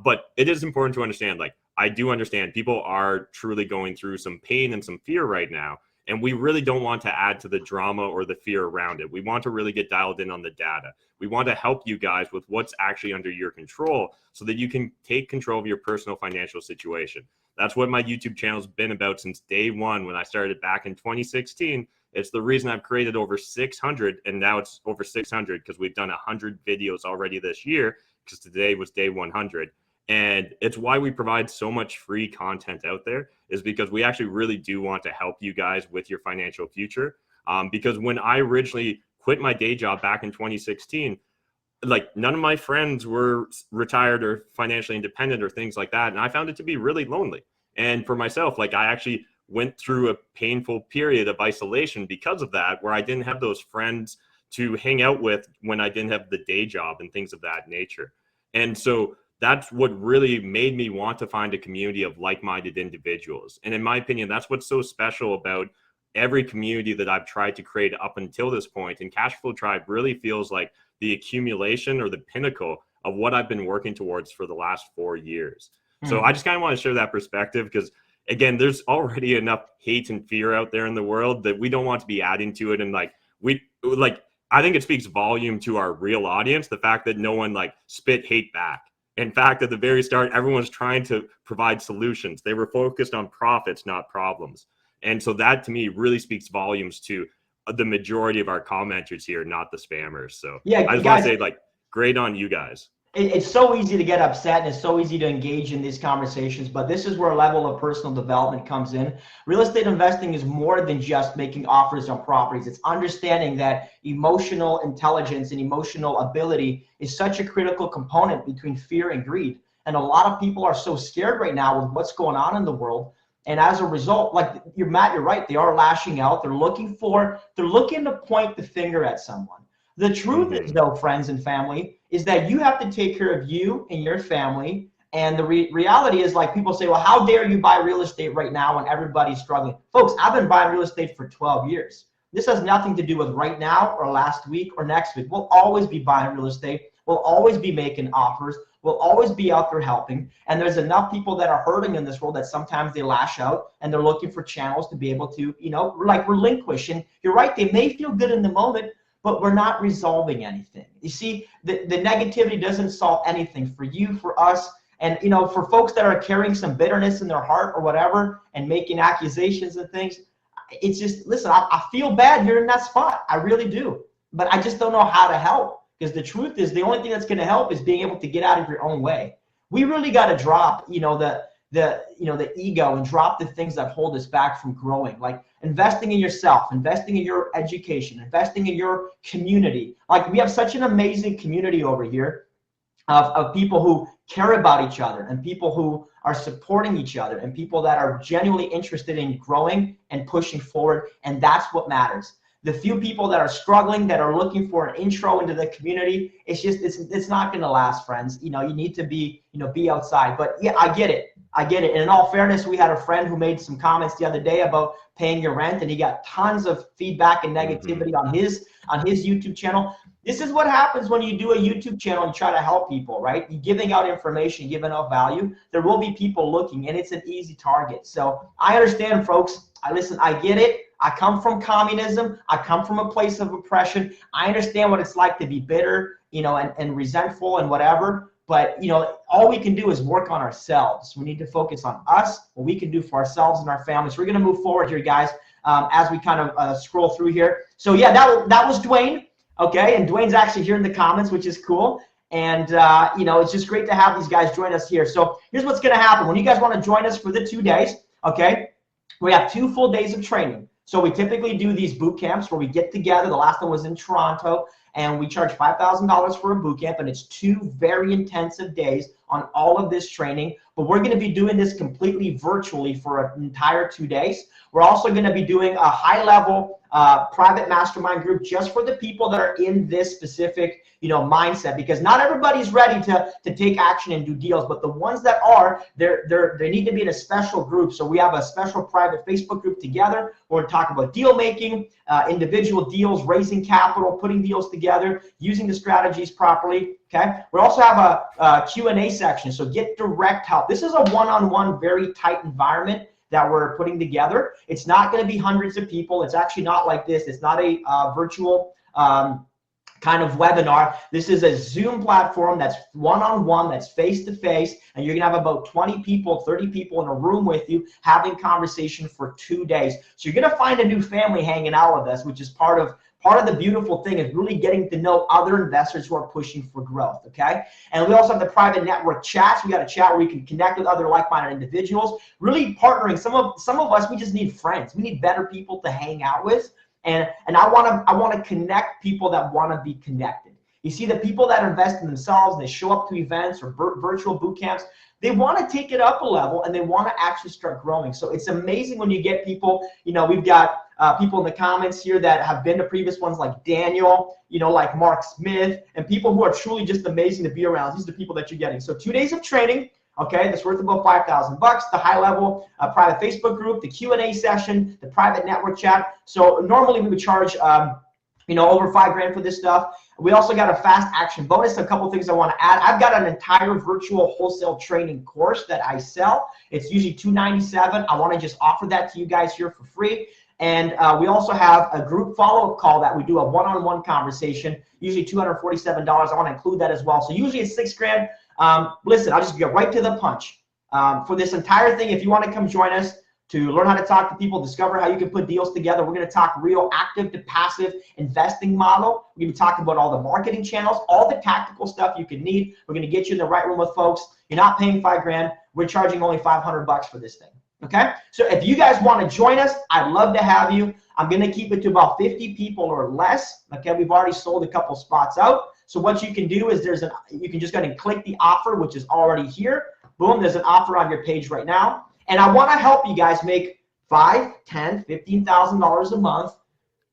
But it is important to understand, I do understand people are truly going through some pain and some fear right now. And we really don't want to add to the drama or the fear around it. We want to really get dialed in on the data. We want to help you guys with what's actually under your control so that you can take control of your personal financial situation. That's what my YouTube channel has been about since day one when I started back in 2016. It's the reason I've created over 600, and now it's over 600 because we've done 100 videos already this year, because today was day 100. And it's why we provide so much free content out there, is because we actually really do want to help you guys with your financial future. Because when I originally quit my day job back in 2016, none of my friends were retired or financially independent or things like that. And I found it to be really lonely. And for myself, I actually went through a painful period of isolation because of that, where I didn't have those friends to hang out with when I didn't have the day job and things of that nature. And so that's what really made me want to find a community of like-minded individuals. And in my opinion, that's what's so special about every community that I've tried to create up until this point. And Cashflow Tribe really feels like the accumulation or the pinnacle of what I've been working towards for the last 4 years. So I just kind of want to share that perspective because, again, there's already enough hate and fear out there in the world that we don't want to be adding to it. And I think it speaks volume to our real audience, the fact that no one spit hate back. In fact, at the very start, everyone was trying to provide solutions. They were focused on profits, not problems. And so that, to me, really speaks volumes to the majority of our commenters here, not the spammers. So yeah, I just want to say, great on you guys. It's so easy to get upset, and it's so easy to engage in these conversations, but this is where a level of personal development comes in. Real estate investing is more than just making offers on properties. It's understanding that emotional intelligence and emotional ability is such a critical component between fear and greed. And a lot of people are so scared right now with what's going on in the world. And as a result, you're right, they are lashing out. They're looking to point the finger at someone. The truth is, though, friends and family, is that you have to take care of you and your family. And the reality is, people say, well, how dare you buy real estate right now when everybody's struggling? Folks, I've been buying real estate for 12 years. This has nothing to do with right now or last week or next week. We'll always be buying real estate. We'll always be making offers. will always be out there helping. And there's enough people that are hurting in this world that sometimes they lash out and they're looking for channels to be able to, like relinquish. And you're right, they may feel good in the moment, but we're not resolving anything. You see, the negativity doesn't solve anything for you, for us. And, for folks that are carrying some bitterness in their heart or whatever and making accusations and things, it's just, listen, I feel bad you're in that spot. I really do. But I just don't know how to help, because the truth is the only thing that's going to help is being able to get out of your own way. We really got to drop, the ego and drop the things that hold us back from growing, like investing in yourself, investing in your education, investing in your community. Like, we have such an amazing community over here of people who care about each other and people who are supporting each other and people that are genuinely interested in growing and pushing forward. And that's what matters. The few people that are struggling, that are looking for an intro into the community, it's not going to last, friends. You need to be outside. But yeah, I get it. And in all fairness, we had a friend who made some comments the other day about paying your rent, and he got tons of feedback and negativity on his YouTube channel. This is what happens when you do a YouTube channel and try to help people, right? You're giving out information, giving out value. There will be people looking, and it's an easy target. So I understand, folks. I get it. I come from communism. I come from a place of oppression. I understand what it's like to be bitter, and resentful and whatever. But, all we can do is work on ourselves. We need to focus on us, what we can do for ourselves and our families. We're going to move forward here, guys, as we kind of scroll through here. So, yeah, that was Dwayne. Okay, and Dwayne's actually here in the comments, which is cool. And, it's just great to have these guys join us here. So here's what's going to happen. When you guys want to join us for the 2 days, okay, we have 2 full days of training. So we typically do these boot camps where we get together. The last one was in Toronto, and we charge $5,000 for a boot camp, and it's 2 very intensive days on all of this training. But we're going to be doing this completely virtually for an entire 2 days. We're also going to be doing a high-level private mastermind group just for the people that are in this specific, mindset, because not everybody's ready to take action and do deals, but the ones that are, they need to be in a special group. So we have a special private Facebook group together where we're talking about deal making, individual deals, raising capital, putting deals together, using the strategies properly. Okay. We also have a Q&A section. So get direct help. This is a one-on-one, very tight environment that we're putting together. It's not going to be hundreds of people. It's actually not like this. It's not a virtual kind of webinar. This is a Zoom platform that's one-on-one, that's face-to-face, and you're gonna have about 20 people, 30 people in a room with you having conversation for 2 days. So you're gonna find a new family hanging out with us, which is part of the beautiful thing, is really getting to know other investors who are pushing for growth, okay? And we also have the private network chats. We got a chat where we can connect with other like-minded individuals, really partnering. Some of us, we just need friends. We need better people to hang out with. And I want to connect people that want to be connected. You see, the people that invest in themselves, they show up to events or virtual boot camps, they want to take it up a level and they want to actually start growing. So it's amazing when you get people, we've got people in the comments here that have been to previous ones like Daniel, like Mark Smith, and people who are truly just amazing to be around. These are the people that you're getting. So 2 days of training. Okay, that's worth about $5,000. The high-level private Facebook group, the Q&A session, the private network chat. So normally we would charge, over $5,000 for this stuff. We also got a fast action bonus. A couple things I want to add. I've got an entire virtual wholesale training course that I sell. It's usually $297. I want to just offer that to you guys here for free. And we also have a group follow-up call that we do, a one-on-one conversation, usually $247. I want to include that as well. So usually it's $6,000. Listen, I'll just get right to the punch. For this entire thing, if you want to come join us to learn how to talk to people, discover how you can put deals together, we're going to talk real active to passive investing model. We're going to be talking about all the marketing channels, all the tactical stuff you can need. We're going to get you in the right room with folks. You're not paying $5,000. We're charging only $500 for this thing. Okay, so if you guys want to join us, I'd love to have you. I'm going to keep it to about 50 people or less. Okay, we've already sold a couple spots out. So what you can do is you can just go ahead and click the offer, which is already here. Boom, there's an offer on your page right now. And I want to help you guys make $5,000, $10,000, $15,000 a month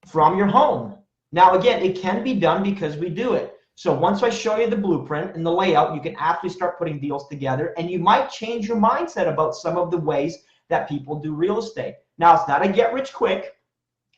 from your home. Now, again, it can be done because we do it. So once I show you the blueprint and the layout, you can actually start putting deals together, and you might change your mindset about some of the ways that people do real estate. Now, it's not a get rich quick.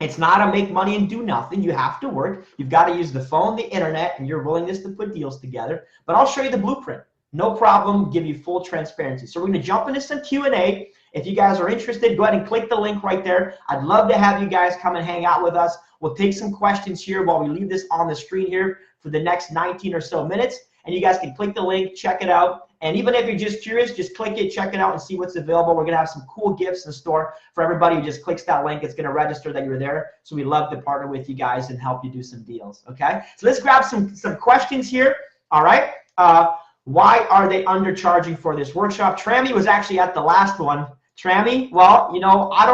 It's not a make money and do nothing. You have to work. You've got to use the phone, the internet, and your willingness to put deals together. But I'll show you the blueprint. No problem, give you full transparency. So we're gonna jump into some Q&A. If you guys are interested, go ahead and click the link right there. I'd love to have you guys come and hang out with us. We'll take some questions here while we leave this on the screen here for the next 19 or so minutes. And you guys can click the link, check it out. And even if you're just curious, just click it, check it out, and see what's available. We're gonna have some cool gifts in store for everybody who just clicks that link. It's gonna register that you're there. So we love to partner with you guys and help you do some deals, okay? So let's grab some questions here, all right? Why are they undercharging for this workshop? Trammy was actually at the last one. Trammy, well, you know, I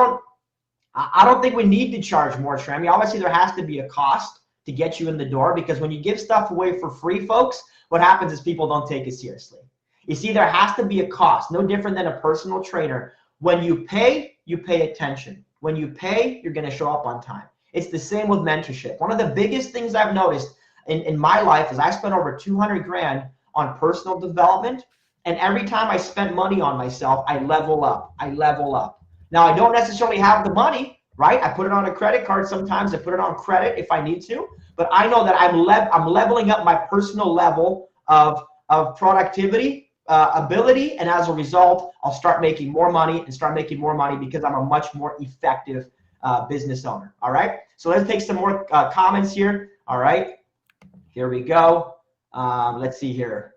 don't think we need to charge more, Trammy. Obviously, there has to be a cost to get you in the door, because when you give stuff away for free, folks, what happens is people don't take it seriously. You see, there has to be a cost, no different than a personal trainer. When you pay attention. When you pay, you're going to show up on time. It's the same with mentorship. One of the biggest things I've noticed in my life is I spent over 200 grand on personal development. And every time I spend money on myself, I level up. I level up. Now, I don't necessarily have the money, right? I put it on a credit card sometimes. I put it on credit if I need to. But I know that I'm leveling up my personal level of productivity, ability. And as a result, I'll start making more money because I'm a much more effective business owner. All right. So let's take some more comments here. All right. Here we go. Let's see here.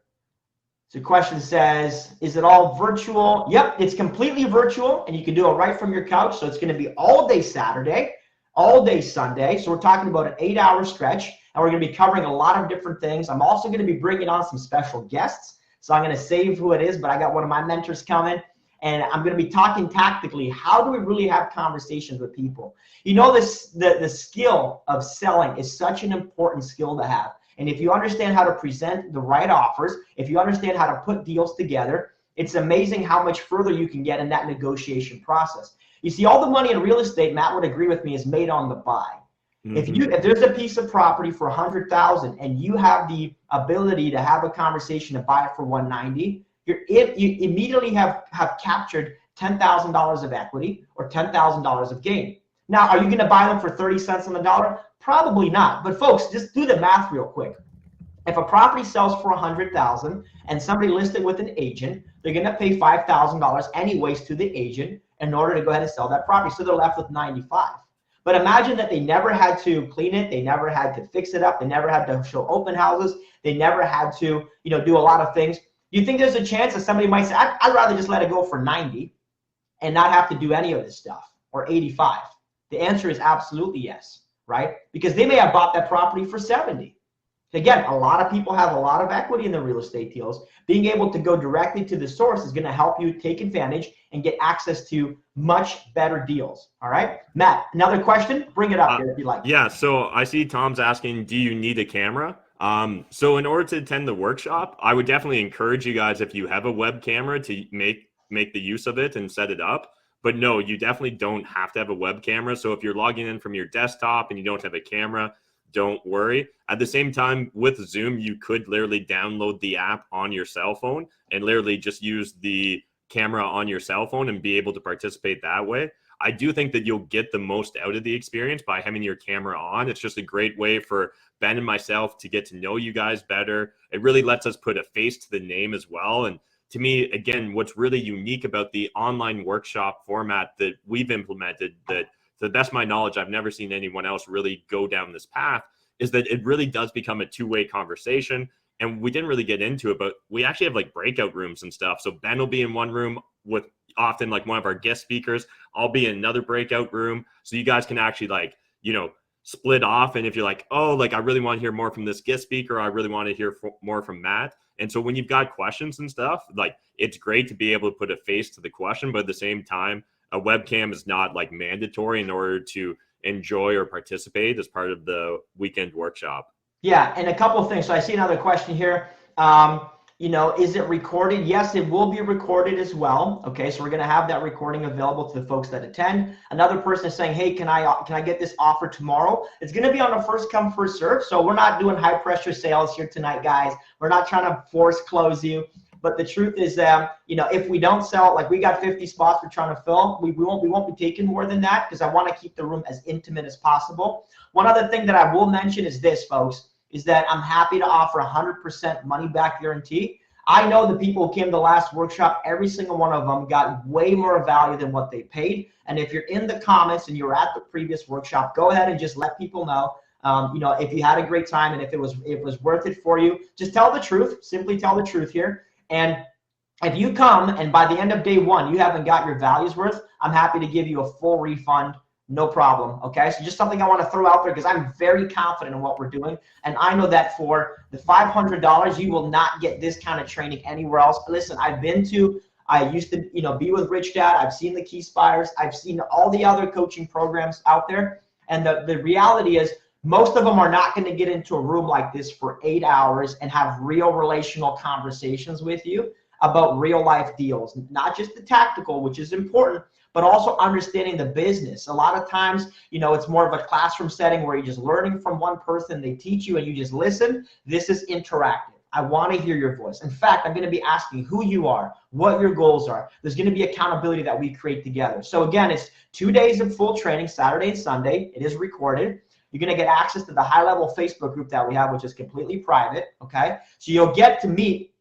So the question says, is it all virtual? Yep, it's completely virtual, and you can do it right from your couch. So it's going to be all day Saturday, all day Sunday. So we're talking about an 8-hour stretch, and we're going to be covering a lot of different things. I'm also going to be bringing on some special guests. So I'm going to save who it is, but I got one of my mentors coming, and I'm going to be talking tactically. How do we really have conversations with people? You know, the skill of selling is such an important skill to have. And if you understand how to present the right offers, if you understand how to put deals together, it's amazing how much further you can get in that negotiation process. You see, all the money in real estate, Matt would agree with me, is made on the buy. Mm-hmm. If there's a piece of property for $100,000 and you have the ability to have a conversation to buy it for $190,000, you immediately have captured $10,000 of equity or $10,000 of gain. Now, are you going to buy them for 30 cents on the dollar? Probably not. But folks, just do the math real quick. If a property sells for $100,000 and somebody listed with an agent, they're going to pay $5,000 anyways to the agent in order to go ahead and sell that property. So they're left with $95,000. But imagine that they never had to clean it, they never had to fix it up, they never had to show open houses, they never had to, do a lot of things. You think there's a chance that somebody might say, I'd rather just let it go for 90 and not have to do any of this stuff, or 85? The answer is absolutely yes, right? Because they may have bought that property for 70. Again, a lot of people have a lot of equity in their real estate deals. Being able to go directly to the source is going to help you take advantage and get access to much better deals. All right, Matt, another question? Bring it up here if you like. Yeah, so I see Tom's asking, do you need a camera? So in order to attend the workshop, I would definitely encourage you guys, if you have a web camera, to make the use of it and set it up. But no, you definitely don't have to have a web camera. So if you're logging in from your desktop and you don't have a camera, don't worry. At the same time, with Zoom, you could literally download the app on your cell phone and literally just use the camera on your cell phone and be able to participate that way. I do think that you'll get the most out of the experience by having your camera on. It's just a great way for Ben and myself to get to know you guys better. It really lets us put a face to the name as well. And to me, again, what's really unique about the online workshop format that we've implemented, that to the best of my knowledge, I've never seen anyone else really go down this path, is that it really does become a two-way conversation. And we didn't really get into it, but we actually have like breakout rooms and stuff. So Ben will be in one room with often like one of our guest speakers. I'll be in another breakout room. So you guys can actually split off. And if you're like, oh, like I really want to hear more from this guest speaker, I really want to hear more from Matt. And so when you've got questions and stuff, like it's great to be able to put a face to the question, but at the same time, a webcam is not like mandatory in order to enjoy or participate as part of the weekend workshop. Yeah, and a couple of things. So I see another question here. Is it recorded? Yes, it will be recorded as well. Okay, so we're going to have that recording available to the folks that attend. Another person is saying, hey, can I get this offer tomorrow? It's going to be on a first come, first serve. So we're not doing high pressure sales here tonight, guys. We're not trying to force close you. But the truth is that, if we don't sell, like we got 50 spots we're trying to fill, we won't be taking more than that, because I want to keep the room as intimate as possible. One other thing that I will mention is this, folks, is that I'm happy to offer 100% money back guarantee. I know the people who came to the last workshop, every single one of them got way more value than what they paid. And if you're in the comments and you were at the previous workshop, go ahead and just let people know, if you had a great time and if it was worth it for you. Just tell the truth. Simply tell the truth here. And if you come and by the end of day one, you haven't got your values worth, I'm happy to give you a full refund. No problem. Okay. So just something I want to throw out there because I'm very confident in what we're doing. And I know that for the $500, you will not get this kind of training anywhere else. Listen, I used to, be with Rich Dad. I've seen the Key Spires. I've seen all the other coaching programs out there. And the reality is most of them are not going to get into a room like this for 8 hours and have real relational conversations with you about real life deals, not just the tactical, which is important, but also understanding the business. A lot of times, it's more of a classroom setting where you're just learning from one person, they teach you and you just listen. This is interactive. I want to hear your voice. In fact, I'm going to be asking who you are, what your goals are. There's going to be accountability that we create together. So again, it's 2 days of full training, Saturday and Sunday. It is recorded. You're going to get access to the high-level Facebook group that we have, which is completely private, okay? So you'll get to meet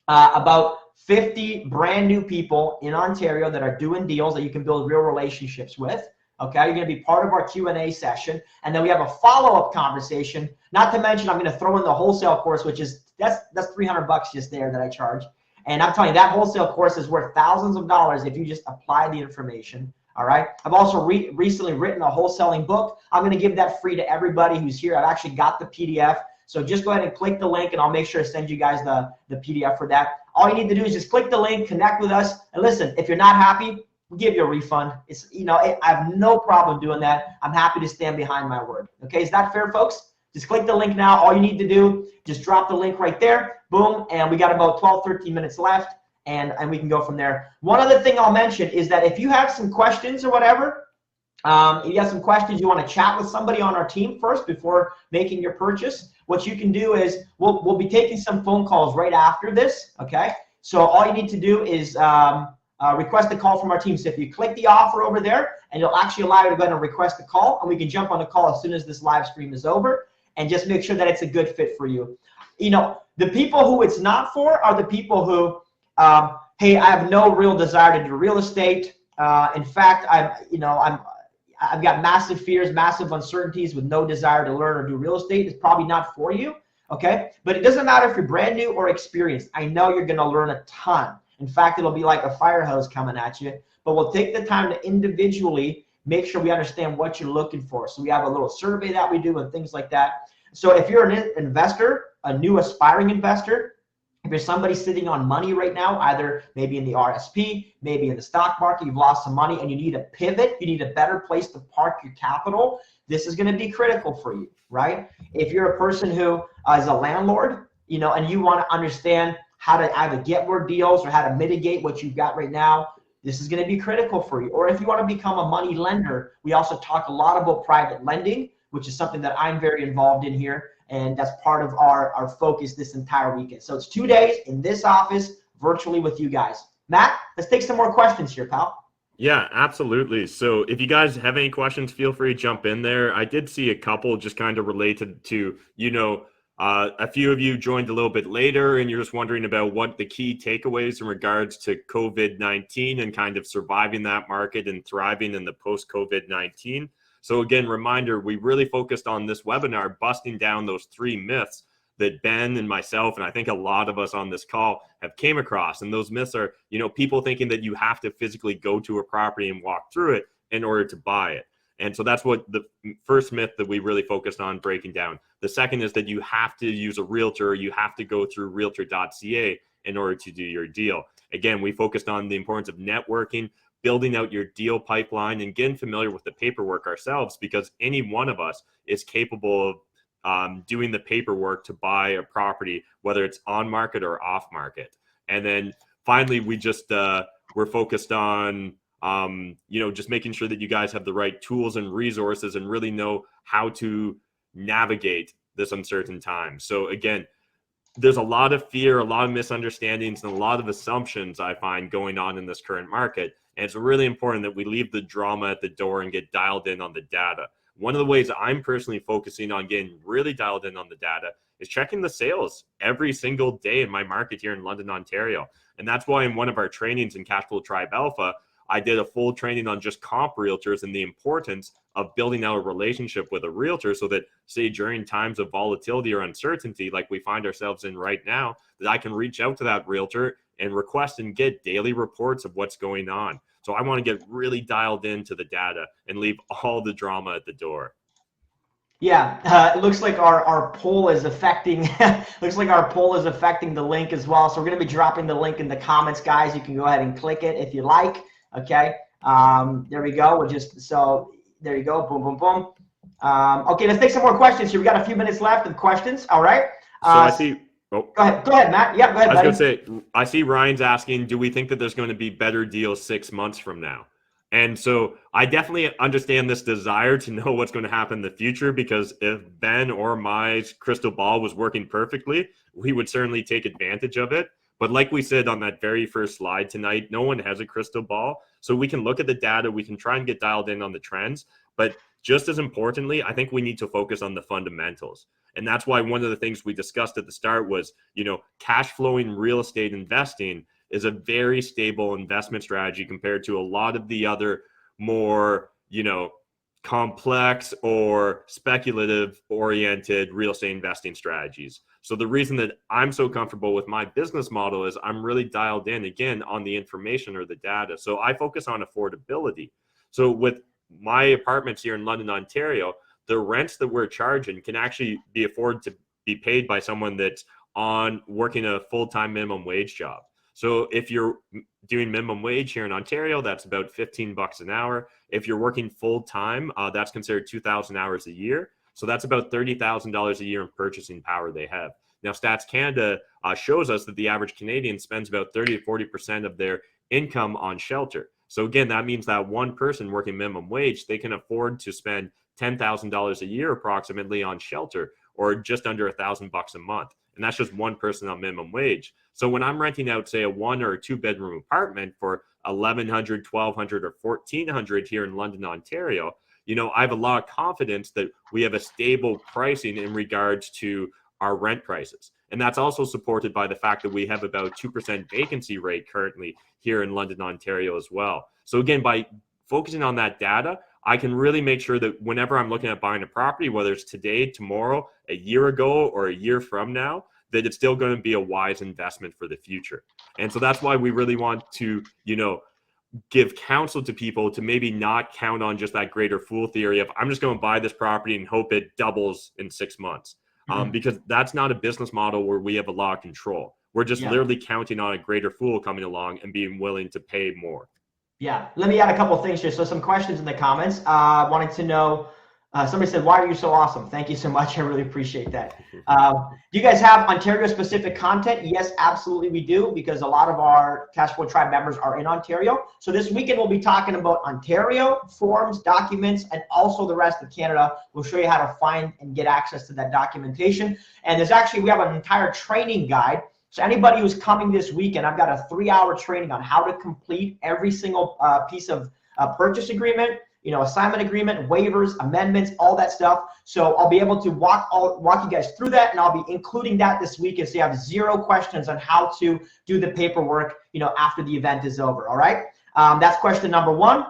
about 50 brand new people in Ontario that are doing deals that you can build real relationships with. Okay, you're going to be part of our Q&A session, and then we have a follow-up conversation. Not to mention, I'm going to throw in the wholesale course, which is that's $300 just there that I charge. And I'm telling you, that wholesale course is worth thousands of dollars if you just apply the information. All right. I've also recently written a wholesaling book. I'm going to give that free to everybody who's here. I've actually got the PDF. So just go ahead and click the link and I'll make sure to send you guys the PDF for that. All you need to do is just click the link, connect with us. And listen, if you're not happy, we'll give you a refund. It's, I have no problem doing that. I'm happy to stand behind my word. Okay. Is that fair, folks? Just click the link now. All you need to do, just drop the link right there. Boom. And we got about 12, 13 minutes left. And we can go from there. One other thing I'll mention is that if you have some questions or whatever, if you have some questions, you want to chat with somebody on our team first before making your purchase, what you can do is we'll be taking some phone calls right after this, okay? So all you need to do is request a call from our team. So if you click the offer over there, and it'll actually allow you to go ahead and request a call, and we can jump on a call as soon as this live stream is over, and just make sure that it's a good fit for you. The people who it's not for are the people who, hey, I have no real desire to do real estate. In fact, I've got massive fears, massive uncertainties with no desire to learn or do real estate. It's probably not for you, okay? But it doesn't matter if you're brand new or experienced. I know you're gonna learn a ton. In fact, it'll be like a fire hose coming at you, but we'll take the time to individually make sure we understand what you're looking for. So we have a little survey that we do and things like that. So if you're an investor, a new aspiring investor, if you're somebody sitting on money right now, either maybe in the RSP, maybe in the stock market, you've lost some money and you need a pivot, you need a better place to park your capital, this is going to be critical for you, right? If you're a person who is a landlord, and you want to understand how to either get more deals or how to mitigate what you've got right now, this is going to be critical for you. Or if you want to become a money lender, we also talk a lot about private lending, which is something that I'm very involved in here. And that's part of our focus this entire weekend. So it's 2 days in this office, virtually with you guys. Matt, let's take some more questions here, pal. Yeah, absolutely. So if you guys have any questions, feel free to jump in there. I did see a couple just kind of related to, a few of you joined a little bit later and you're just wondering about what the key takeaways in regards to COVID-19 and kind of surviving that market and thriving in the post-COVID-19. So again, reminder, we really focused on this webinar, busting down those 3 myths that Ben and myself, and I think a lot of us on this call have came across. And those myths are, people thinking that you have to physically go to a property and walk through it in order to buy it. And so that's what the first myth that we really focused on breaking down. The second is that you have to use a realtor, you have to go through realtor.ca in order to do your deal. Again, we focused on the importance of networking, building out your deal pipeline, and getting familiar with the paperwork ourselves, because any one of us is capable of doing the paperwork to buy a property, whether it's on market or off market. And then finally, we just we're focused on just making sure that you guys have the right tools and resources and really know how to navigate this uncertain time. So again, there's a lot of fear, a lot of misunderstandings, and a lot of assumptions I find going on in this current market. And it's really important that we leave the drama at the door and get dialed in on the data. One of the ways I'm personally focusing on getting really dialed in on the data is checking the sales every single day in my market here in London, Ontario. And that's why in one of our trainings in Cashflow Tribe Alpha, I did a full training on just comp realtors and the importance of building out a relationship with a realtor so that, say, during times of volatility or uncertainty like we find ourselves in right now, that I can reach out to that realtor and request and get daily reports of what's going on. So I want to get really dialed into the data and leave all the drama at the door. Yeah, it looks like our poll is affecting looks like our poll is affecting the link as well. So we're going to be dropping the link in the comments, guys. You can go ahead and click it if you like. Okay, there we go. There you go. Boom, boom, boom. Okay, let's take some more questions here. We got a few minutes left of questions. All right. So I see. Oh. Go ahead, Matt. Yeah, go ahead. I was going to say, I see Ryan's asking, do we think that there's going to be better deals 6 months from now? And so I definitely understand this desire to know what's going to happen in the future, because if Ben or my crystal ball was working perfectly, we would certainly take advantage of it. But like we said on that very first slide tonight, no one has a crystal ball. So we can look at the data, we can try and get dialed in on the trends. But just as importantly, I think we need to focus on the fundamentals. And that's why one of the things we discussed at the start was, cash flowing real estate investing is a very stable investment strategy compared to a lot of the other more, complex or speculative oriented real estate investing strategies. So the reason that I'm so comfortable with my business model is I'm really dialed in again on the information or the data. So I focus on affordability. So with my apartments here in London, Ontario, the rents that we're charging can actually be afforded to be paid by someone that's on working a full-time minimum wage job. So if you're doing minimum wage here in Ontario, that's about $15 an hour. If you're working full-time, that's considered 2,000 hours a year. So that's about $30,000 a year in purchasing power they have. Now, Stats Canada shows us that the average Canadian spends about 30 to 40% of their income on shelter. So again, that means that one person working minimum wage, they can afford to spend $10,000 a year approximately on shelter, or just under $1,000 a month. And that's just one person on minimum wage. So when I'm renting out, say, a 1 or a 2 bedroom apartment for $1,100, $1,200, or $1,400 here in London, Ontario, I have a lot of confidence that we have a stable pricing in regards to our rent prices. And that's also supported by the fact that we have about 2% vacancy rate currently here in London, Ontario as well. So again, by focusing on that data, I can really make sure that whenever I'm looking at buying a property, whether it's today, tomorrow, a year ago, or a year from now, that it's still going to be a wise investment for the future. And so that's why we really want to, give counsel to people to maybe not count on just that greater fool theory of I'm just going to buy this property and hope it doubles in 6 months. Because that's not a business model where we have a lot of control. We're just literally counting on a greater fool coming along and being willing to pay more. Yeah, let me add a couple of things here. So some questions in the comments. Wanted to know, somebody said, why are you so awesome? Thank you so much. I really appreciate that. Do you guys have Ontario-specific content? Yes, absolutely we do, because a lot of our Cashflow Tribe members are in Ontario. So this weekend we'll be talking about Ontario, forms, documents, and also the rest of Canada. We'll show you how to find and get access to that documentation. And we have an entire training guide. So anybody who's coming this weekend, I've got a 3-hour training on how to complete every single piece of purchase agreement, assignment agreement, waivers, amendments, all that stuff. So I'll be able to walk you guys through that, and I'll be including that this weekend, so you have 0 questions on how to do the paperwork, after the event is over. All right. That's question number 1.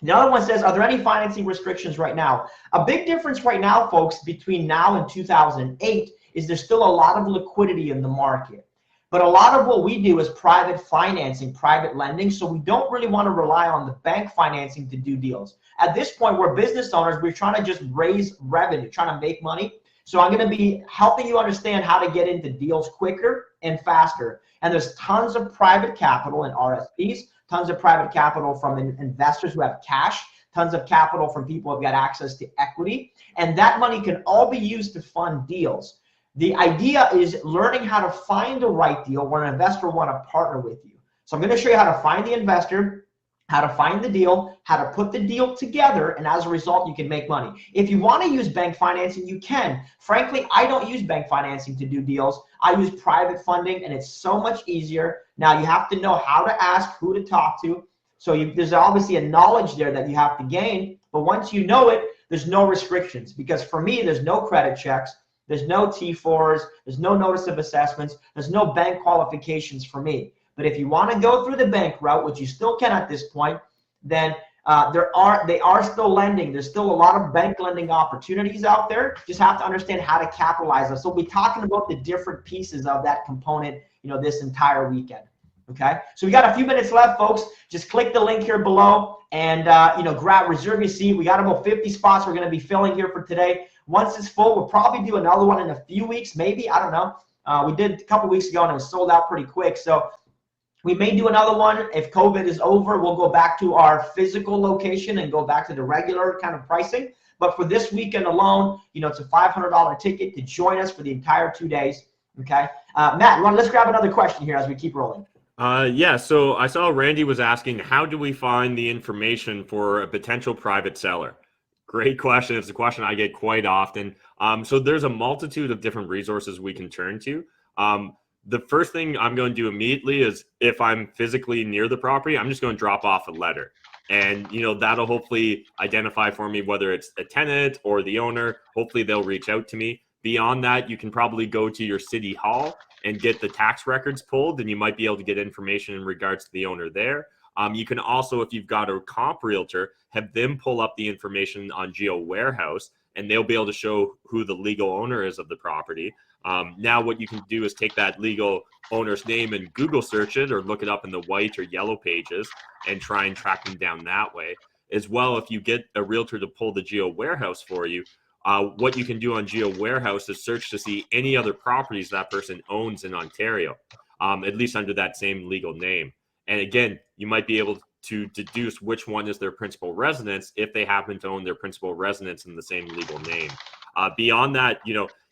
The other one says, are there any financing restrictions right now? A big difference right now, folks, between now and 2008 is there's still a lot of liquidity in the market. But a lot of what we do is private financing, private lending. So we don't really want to rely on the bank financing to do deals. At this point, we're business owners. We're trying to just raise revenue, trying to make money. So I'm going to be helping you understand how to get into deals quicker and faster. And there's tons of private capital in RSPs, tons of private capital from investors who have cash, tons of capital from people who have got access to equity. And that money can all be used to fund deals. The idea is learning how to find the right deal where an investor will want to partner with you. So I'm going to show you how to find the investor, how to find the deal, how to put the deal together, and as a result, you can make money. If you want to use bank financing, you can. Frankly, I don't use bank financing to do deals. I use private funding, and it's so much easier. Now, you have to know how to ask, who to talk to. So there's obviously a knowledge there that you have to gain, but once you know it, there's no restrictions, because for me, there's no credit checks. There's no T4s, there's no notice of assessments, there's no bank qualifications for me. But if you want to go through the bank route, which you still can at this point, then they are still lending. There's still a lot of bank lending opportunities out there. Just have to understand how to capitalize them. So we'll be talking about the different pieces of that component, this entire weekend. Okay, so we got a few minutes left, folks. Just click the link here below and reserve your seat. We got about 50 spots we're going to be filling here for today. Once it's full, we'll probably do another one in a few weeks, maybe. I don't know. We did a couple weeks ago and it was sold out pretty quick. So we may do another one. If COVID is over, we'll go back to our physical location and go back to the regular kind of pricing. But for this weekend alone, it's a $500 ticket to join us for the entire 2 days. Okay, Matt, let's grab another question here as we keep rolling. Yeah, so I saw Randy was asking, how do we find the information for a potential private seller? Great question. It's a question I get quite often. So there's a multitude of different resources we can turn to. The first thing I'm going to do immediately is, if I'm physically near the property, I'm just going to drop off a letter. And, that'll hopefully identify for me whether it's a tenant or the owner. Hopefully they'll reach out to me. Beyond that, you can probably go to your city hall and get the tax records pulled, and you might be able to get information in regards to the owner there. You can also, if you've got a comp realtor, have them pull up the information on Geo Warehouse, and they'll be able to show who the legal owner is of the property. Now what you can do is take that legal owner's name and Google search it, or look it up in the white or yellow pages and try and track them down that way. As well, if you get a realtor to pull the Geo Warehouse for you, what you can do on Geo Warehouse is search to see any other properties that person owns in Ontario, at least under that same legal name. And again, you might be able to deduce which one is their principal residence if they happen to own their principal residence in the same legal name. Beyond that,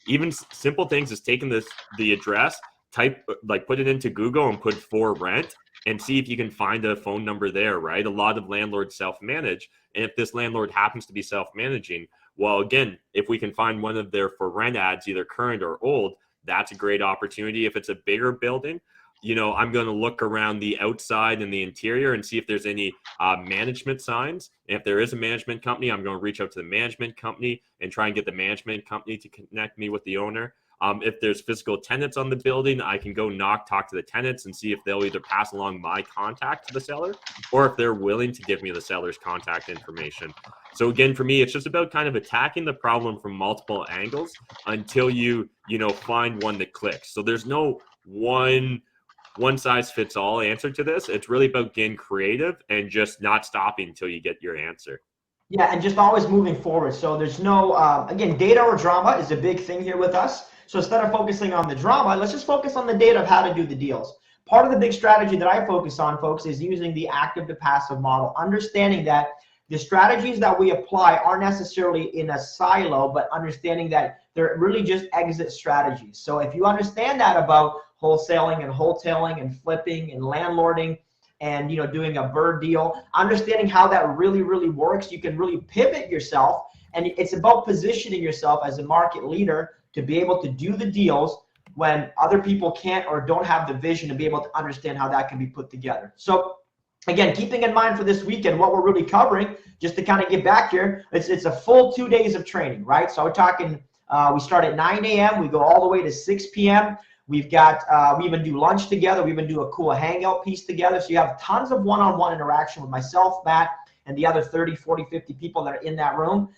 even simple things is taking the address, put it into Google and put for rent, and see if you can find a phone number there, right? A lot of landlords self-manage. And if this landlord happens to be self-managing, well, again, if we can find one of their for rent ads, either current or old, that's a great opportunity. If it's a bigger building, I'm going to look around the outside and the interior and see if there's any management signs. And if there is a management company, I'm going to reach out to the management company and try and get the management company to connect me with the owner. If there's physical tenants on the building, I can go talk to the tenants and see if they'll either pass along my contact to the seller, or if they're willing to give me the seller's contact information. So again, for me, it's just about kind of attacking the problem from multiple angles until you find one that clicks. So there's no one size fits all answer to this. It's really about getting creative and just not stopping until you get your answer. Yeah, and just always moving forward. So there's no, again, data or drama is a big thing here with us. So instead of focusing on the drama, let's just focus on the data of how to do the deals. Part of the big strategy that I focus on, folks, is using the active to passive model, understanding that the strategies that we apply aren't necessarily in a silo, but understanding that they're really just exit strategies. So if you understand that about wholesaling and wholetailing and flipping and landlording and doing a bird deal, understanding how that really works, you can really pivot yourself. And it's about positioning yourself as a market leader to be able to do the deals when other people can't or don't have the vision to be able to understand how that can be put together. So again, keeping in mind for this weekend, what we're really covering, just to kind of get back here, it's a full 2 days of training, right? So we're talking, we start at 9 a.m., we go all the way to 6 p.m. We've got, we even do lunch together. We even do a cool hangout piece together. So you have tons of one-on-one interaction with myself, Matt, and the other 30, 40, 50 people that are in that room.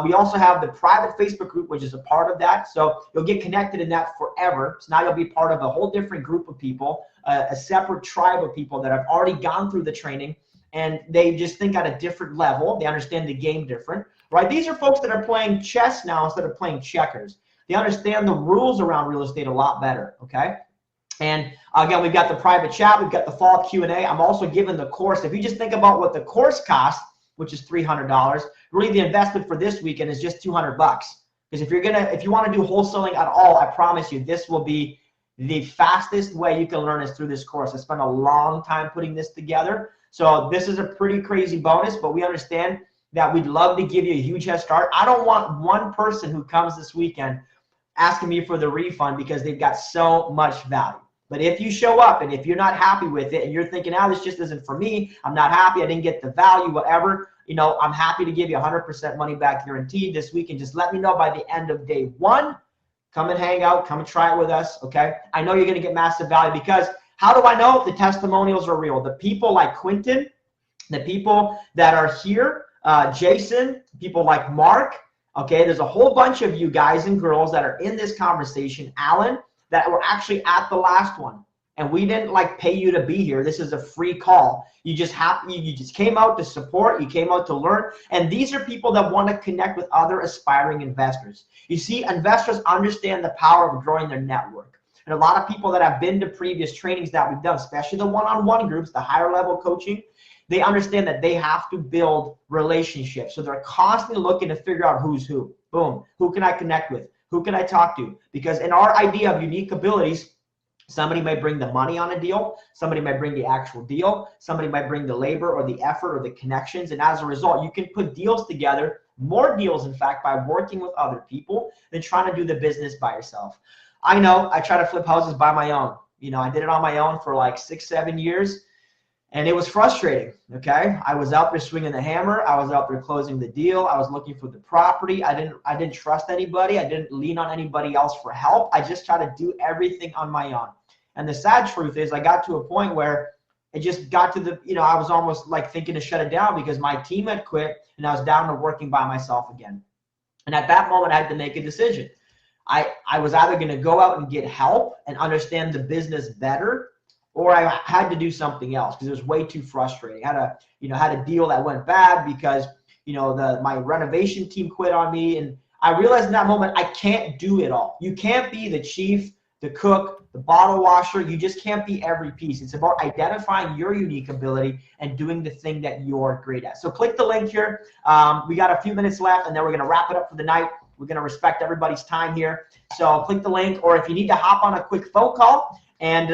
We also have the private Facebook group, which is a part of that. So you'll get connected in that forever. So now you'll be part of a whole different group of people, a separate tribe of people that have already gone through the training, and they just think at a different level. They understand the game different, right? These are folks that are playing chess now instead of playing checkers. They understand the rules around real estate a lot better, okay? And again, we've got the private chat, we've got the fall Q&A. I'm also giving the course. If you just think about what the course costs, which is $300, really the investment for this weekend is just $200. Because if you want to do wholesaling at all, I promise you, this will be the fastest way you can learn is through this course. I spent a long time putting this together. So this is a pretty crazy bonus, but we understand that we'd love to give you a huge head start. I don't want one person who comes this weekend asking me for the refund because they've got so much value. But if you show up and if you're not happy with it and you're thinking, this just isn't for me, I'm not happy, I didn't get the value, whatever, I'm happy to give you 100% money back guaranteed this week. And just let me know by the end of day one, Come and hang out. Come and try it with us, okay? I know you're going to get massive value because how do I know the testimonials are real? The people like Quentin, the people that are here, Jason, people like Mark, okay? There's a whole bunch of you guys and girls that are in this conversation, Alan, that were actually at the last one. And we didn't like pay you to be here. This is a free call. You just came out to support, you came out to learn. And these are people that want to connect with other aspiring investors. You see, investors understand the power of growing their network. And a lot of people that have been to previous trainings that we've done, especially the one-on-one groups, the higher level coaching, they understand that they have to build relationships. So they're constantly looking to figure out who's who. Boom, who can I connect with? Who can I talk to? Because in our idea of unique abilities, somebody may bring the money on a deal, somebody might bring the actual deal, somebody might bring the labor or the effort or the connections, and as a result, you can put deals together, more deals in fact, by working with other people than trying to do the business by yourself. I know, I try to flip houses by my own. You know, I did it on my own for like 6-7 years, and it was frustrating, okay? I was out there swinging the hammer, I was out there closing the deal, I was looking for the property, I didn't trust anybody, I didn't lean on anybody else for help, I just tried to do everything on my own. And the sad truth is I got to a point where it just got to the, you know, I was almost like thinking to shut it down because my team had quit and I was down to working by myself again. And at that moment I had to make a decision. I was either gonna go out and get help and understand the business better, or I had to do something else because it was way too frustrating. I had a deal that went bad because, you know, my renovation team quit on me, and I realized in that moment I can't do it all. You can't be the chief, the cook, the bottle washer. You just can't be every piece. It's about identifying your unique ability and doing the thing that you're great at. So click the link here. We got a few minutes left, and then we're gonna wrap it up for the night. We're gonna respect everybody's time here. So click the link, or if you need to hop on a quick phone call and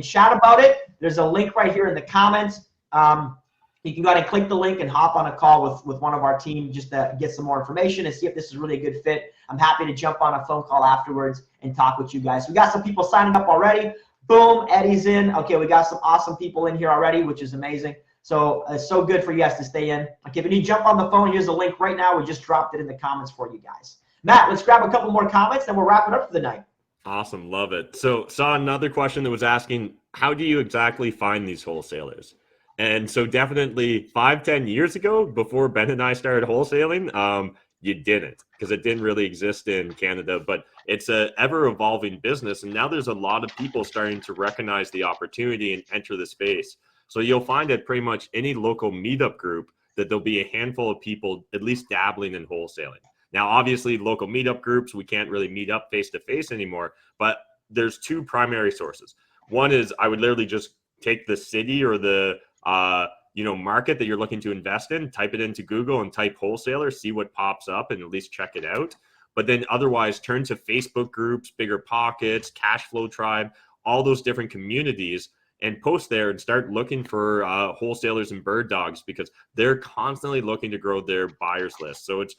chat about it, there's a link right here in the comments. You can go ahead and click the link and hop on a call with one of our team just to get some more information and see if this is really a good fit. I'm happy to jump on a phone call afterwards and talk with you guys. We got some people signing up already. Boom, Eddie's in. Okay, we got some awesome people in here already, which is amazing. So it's so good for you guys to stay in. Okay, if you need to jump on the phone, here's the link right now. We just dropped it in the comments for you guys. Matt, let's grab a couple more comments, then we'll wrap it up for the night. Awesome, love it. So saw another question that was asking, how do you exactly find these wholesalers? And so definitely 5-10 years ago, before Ben and I started wholesaling, you didn't, because it didn't really exist in Canada, but it's a ever evolving business. And now there's a lot of people starting to recognize the opportunity and enter the space. So you'll find at pretty much any local meetup group that there'll be a handful of people at least dabbling in wholesaling. Now, obviously, local meetup groups, we can't really meet up face-to-face anymore, but there's two primary sources. One is I would literally just take the city or the market that you're looking to invest in, type it into Google and type wholesaler, see what pops up and at least check it out. But then otherwise turn to Facebook groups, Bigger Pockets, Cashflow Tribe, all those different communities, and post there and start looking for wholesalers and bird dogs, because they're constantly looking to grow their buyers list. So it's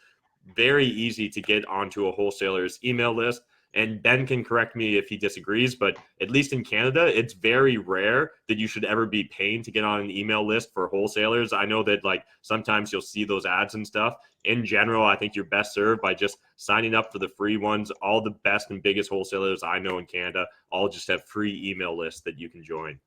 very easy to get onto a wholesaler's email list. And Ben can correct me if he disagrees, but at least in Canada, it's very rare that you should ever be paying to get on an email list for wholesalers. I know that like sometimes you'll see those ads and stuff. In general, I think you're best served by just signing up for the free ones. All the best and biggest wholesalers I know in Canada all just have free email lists that you can join.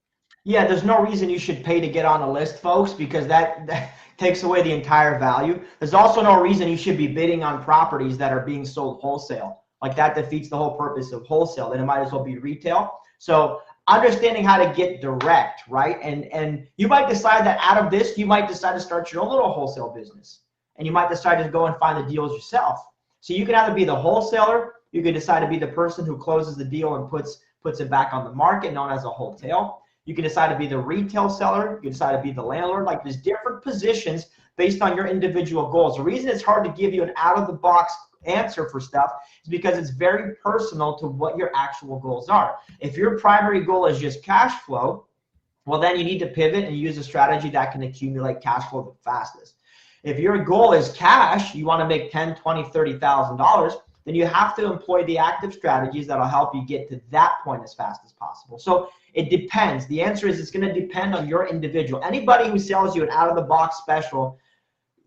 Yeah, there's no reason you should pay to get on a list, folks, because that takes away the entire value. There's also no reason you should be bidding on properties that are being sold wholesale. Like that defeats the whole purpose of wholesale. Then it might as well be retail. So understanding how to get direct, right? And you might decide that out of this, you might decide to start your own little wholesale business. And you might decide to go and find the deals yourself. So you can either be the wholesaler, you can decide to be the person who closes the deal and puts it back on the market, known as a wholesale. You can decide to be the retail seller. You can decide to be the landlord. Like there's different positions based on your individual goals. The reason it's hard to give you an out-of-the-box answer for stuff is because it's very personal to what your actual goals are. If your primary goal is just cash flow, well, then you need to pivot and use a strategy that can accumulate cash flow the fastest. If your goal is cash, you want to make $10,000, $20,000, $30,000, then you have to employ the active strategies that'll help you get to that point as fast as possible. So it depends. The answer is it's going to depend on your individual. Anybody who sells you an out-of-the-box special,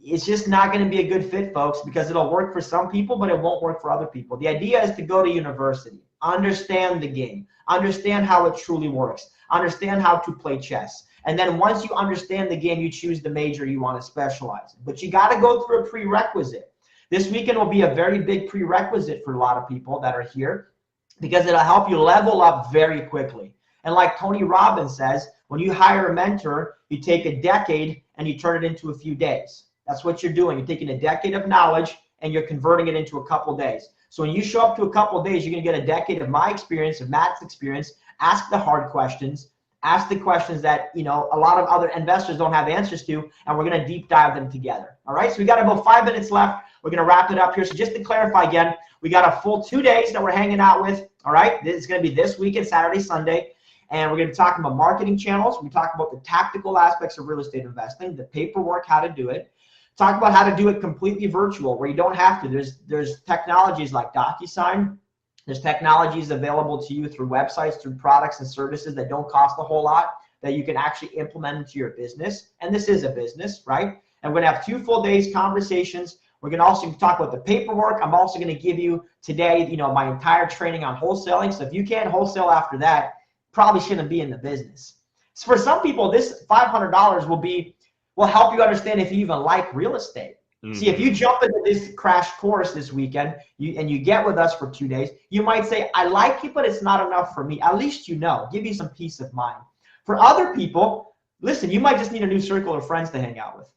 it's just not going to be a good fit, folks, because it'll work for some people, but it won't work for other people. The idea is to go to university, understand the game, understand how it truly works, understand how to play chess. And then once you understand the game, you choose the major you want to specialize in. But you got to go through a prerequisite. This weekend will be a very big prerequisite for a lot of people that are here, because it'll help you level up very quickly. And like Tony Robbins says, when you hire a mentor, you take a decade and you turn it into a few days. That's what you're doing. You're taking a decade of knowledge and you're converting it into a couple days. So when you show up to a couple days, you're going to get a decade of my experience, of Matt's experience. Ask the hard questions. Ask the questions that, you know, a lot of other investors don't have answers to, and we're going to deep dive them together. All right, so we got about 5 minutes left. We're going to wrap it up here. So just to clarify again, we got a full 2 days that we're hanging out with. All right, this is going to be this weekend, Saturday, Sunday. And we're going to talk about marketing channels. We talk about the tactical aspects of real estate investing, the paperwork, how to do it. Talk about how to do it completely virtual, where you don't have to. There's technologies like DocuSign. There's technologies available to you through websites, through products and services that don't cost a whole lot, that you can actually implement into your business. And this is a business, right? And we're going to have 2 full days conversations. We're going to also talk about the paperwork. I'm also going to give you today, you know, my entire training on wholesaling. So if you can't wholesale after that, probably shouldn't be in the business. So for some people, this $500 will help you understand if you even like real estate. See, if you jump into this crash course this weekend and you get with us for 2 days, you might say, I like it, but it's not enough for me. At least you know, give you some peace of mind. For other people, listen, you might just need a new circle of friends to hang out with.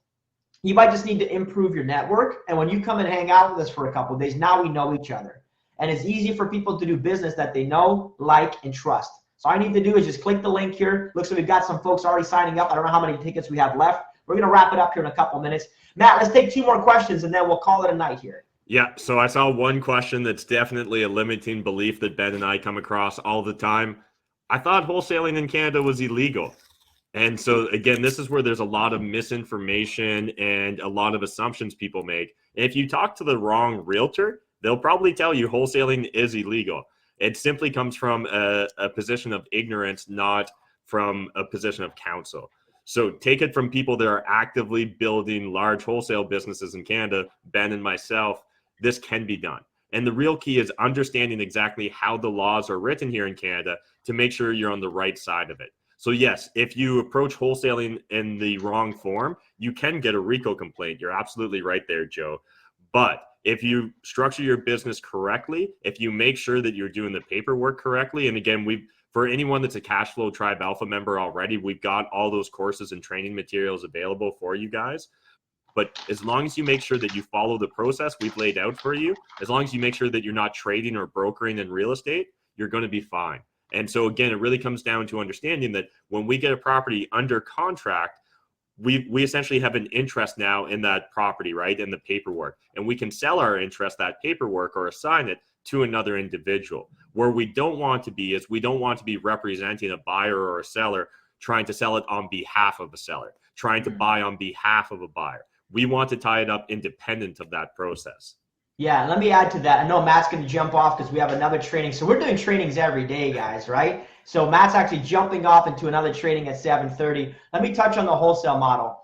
You might just need to improve your network. And when you come and hang out with us for a couple of days, now we know each other. And it's easy for people to do business that they know, like, and trust. So all I need to do is just click the link here. Looks like we've got some folks already signing up. I don't know how many tickets we have left. We're going to wrap it up here in a couple minutes. Matt, let's take 2 more questions and then we'll call it a night here. Yeah, so I saw one question that's definitely a limiting belief that Ben and I come across all the time. I thought wholesaling in Canada was illegal. And so, again, this is where there's a lot of misinformation and a lot of assumptions people make. And if you talk to the wrong realtor, they'll probably tell you wholesaling is illegal. It simply comes from a position of ignorance, not from a position of counsel. So take it from people that are actively building large wholesale businesses in Canada, Ben and myself, this can be done. And the real key is understanding exactly how the laws are written here in Canada to make sure you're on the right side of it. So yes, if you approach wholesaling in the wrong form, you can get a RICO complaint. You're absolutely right there, Joe. But if you structure your business correctly, if you make sure that you're doing the paperwork correctly, and again, for anyone that's a Cashflow Tribe Alpha member already, we've got all those courses and training materials available for you guys. But as long as you make sure that you follow the process we've laid out for you, as long as you make sure that you're not trading or brokering in real estate, you're going to be fine. And so again, it really comes down to understanding that when we get a property under contract, we essentially have an interest now in that property, right? In the paperwork. And we can sell our interest, that paperwork, or assign it to another individual. Where we don't want to be is we don't want to be representing a buyer or a seller trying to sell it on behalf of a seller, trying to buy on behalf of a buyer. We want to tie it up independent of that process. Yeah, let me add to that. I know Matt's going to jump off because we have another training. So we're doing trainings every day, guys, right? So Matt's actually jumping off into another training at 7:30. Let me touch on the wholesale model.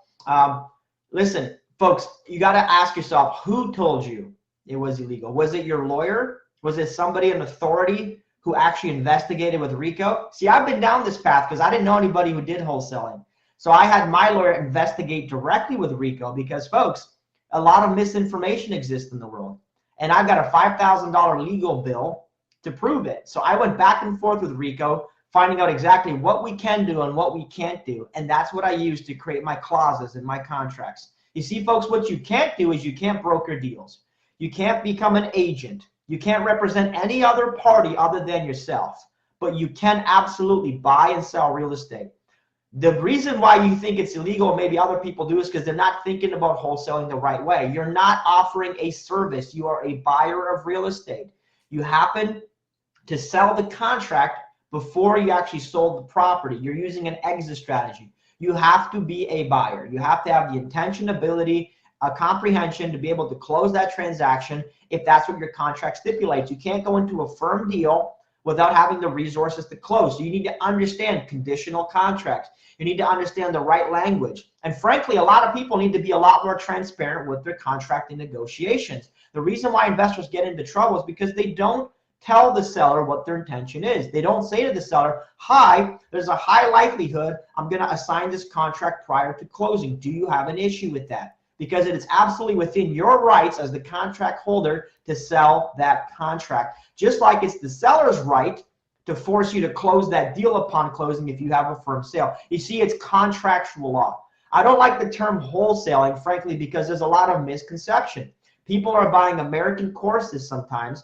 Listen, folks, you got to ask yourself, who told you it was illegal? Was it your lawyer? Was it somebody in authority who actually investigated with RICO? See, I've been down this path because I didn't know anybody who did wholesaling. So I had my lawyer investigate directly with RICO because, folks, a lot of misinformation exists in the world. And I've got a $5,000 legal bill to prove it. So I went back and forth with RICO, finding out exactly what we can do and what we can't do. And that's what I use to create my clauses in my contracts. You see, folks, what you can't do is you can't broker deals. You can't become an agent. You can't represent any other party other than yourself. But you can absolutely buy and sell real estate. The reason why you think it's illegal, or maybe other people do, is because they're not thinking about wholesaling the right way. You're not offering a service. You are a buyer of real estate. You happen to sell the contract before you actually sold the property. You're using an exit strategy. You have to be a buyer. You have to have the intention, ability, comprehension to be able to close that transaction if that's what your contract stipulates. You can't go into a firm deal without having the resources to close. So you need to understand conditional contracts. You need to understand the right language. And frankly, a lot of people need to be a lot more transparent with their contracting negotiations. The reason why investors get into trouble is because they don't tell the seller what their intention is. They don't say to the seller, hi, there's a high likelihood I'm going to assign this contract prior to closing. Do you have an issue with that? Because it is absolutely within your rights as the contract holder to sell that contract. Just like it's the seller's right to force you to close that deal upon closing if you have a firm sale. You see, it's contractual law. I don't like the term wholesaling, frankly, because there's a lot of misconception. People are buying American courses sometimes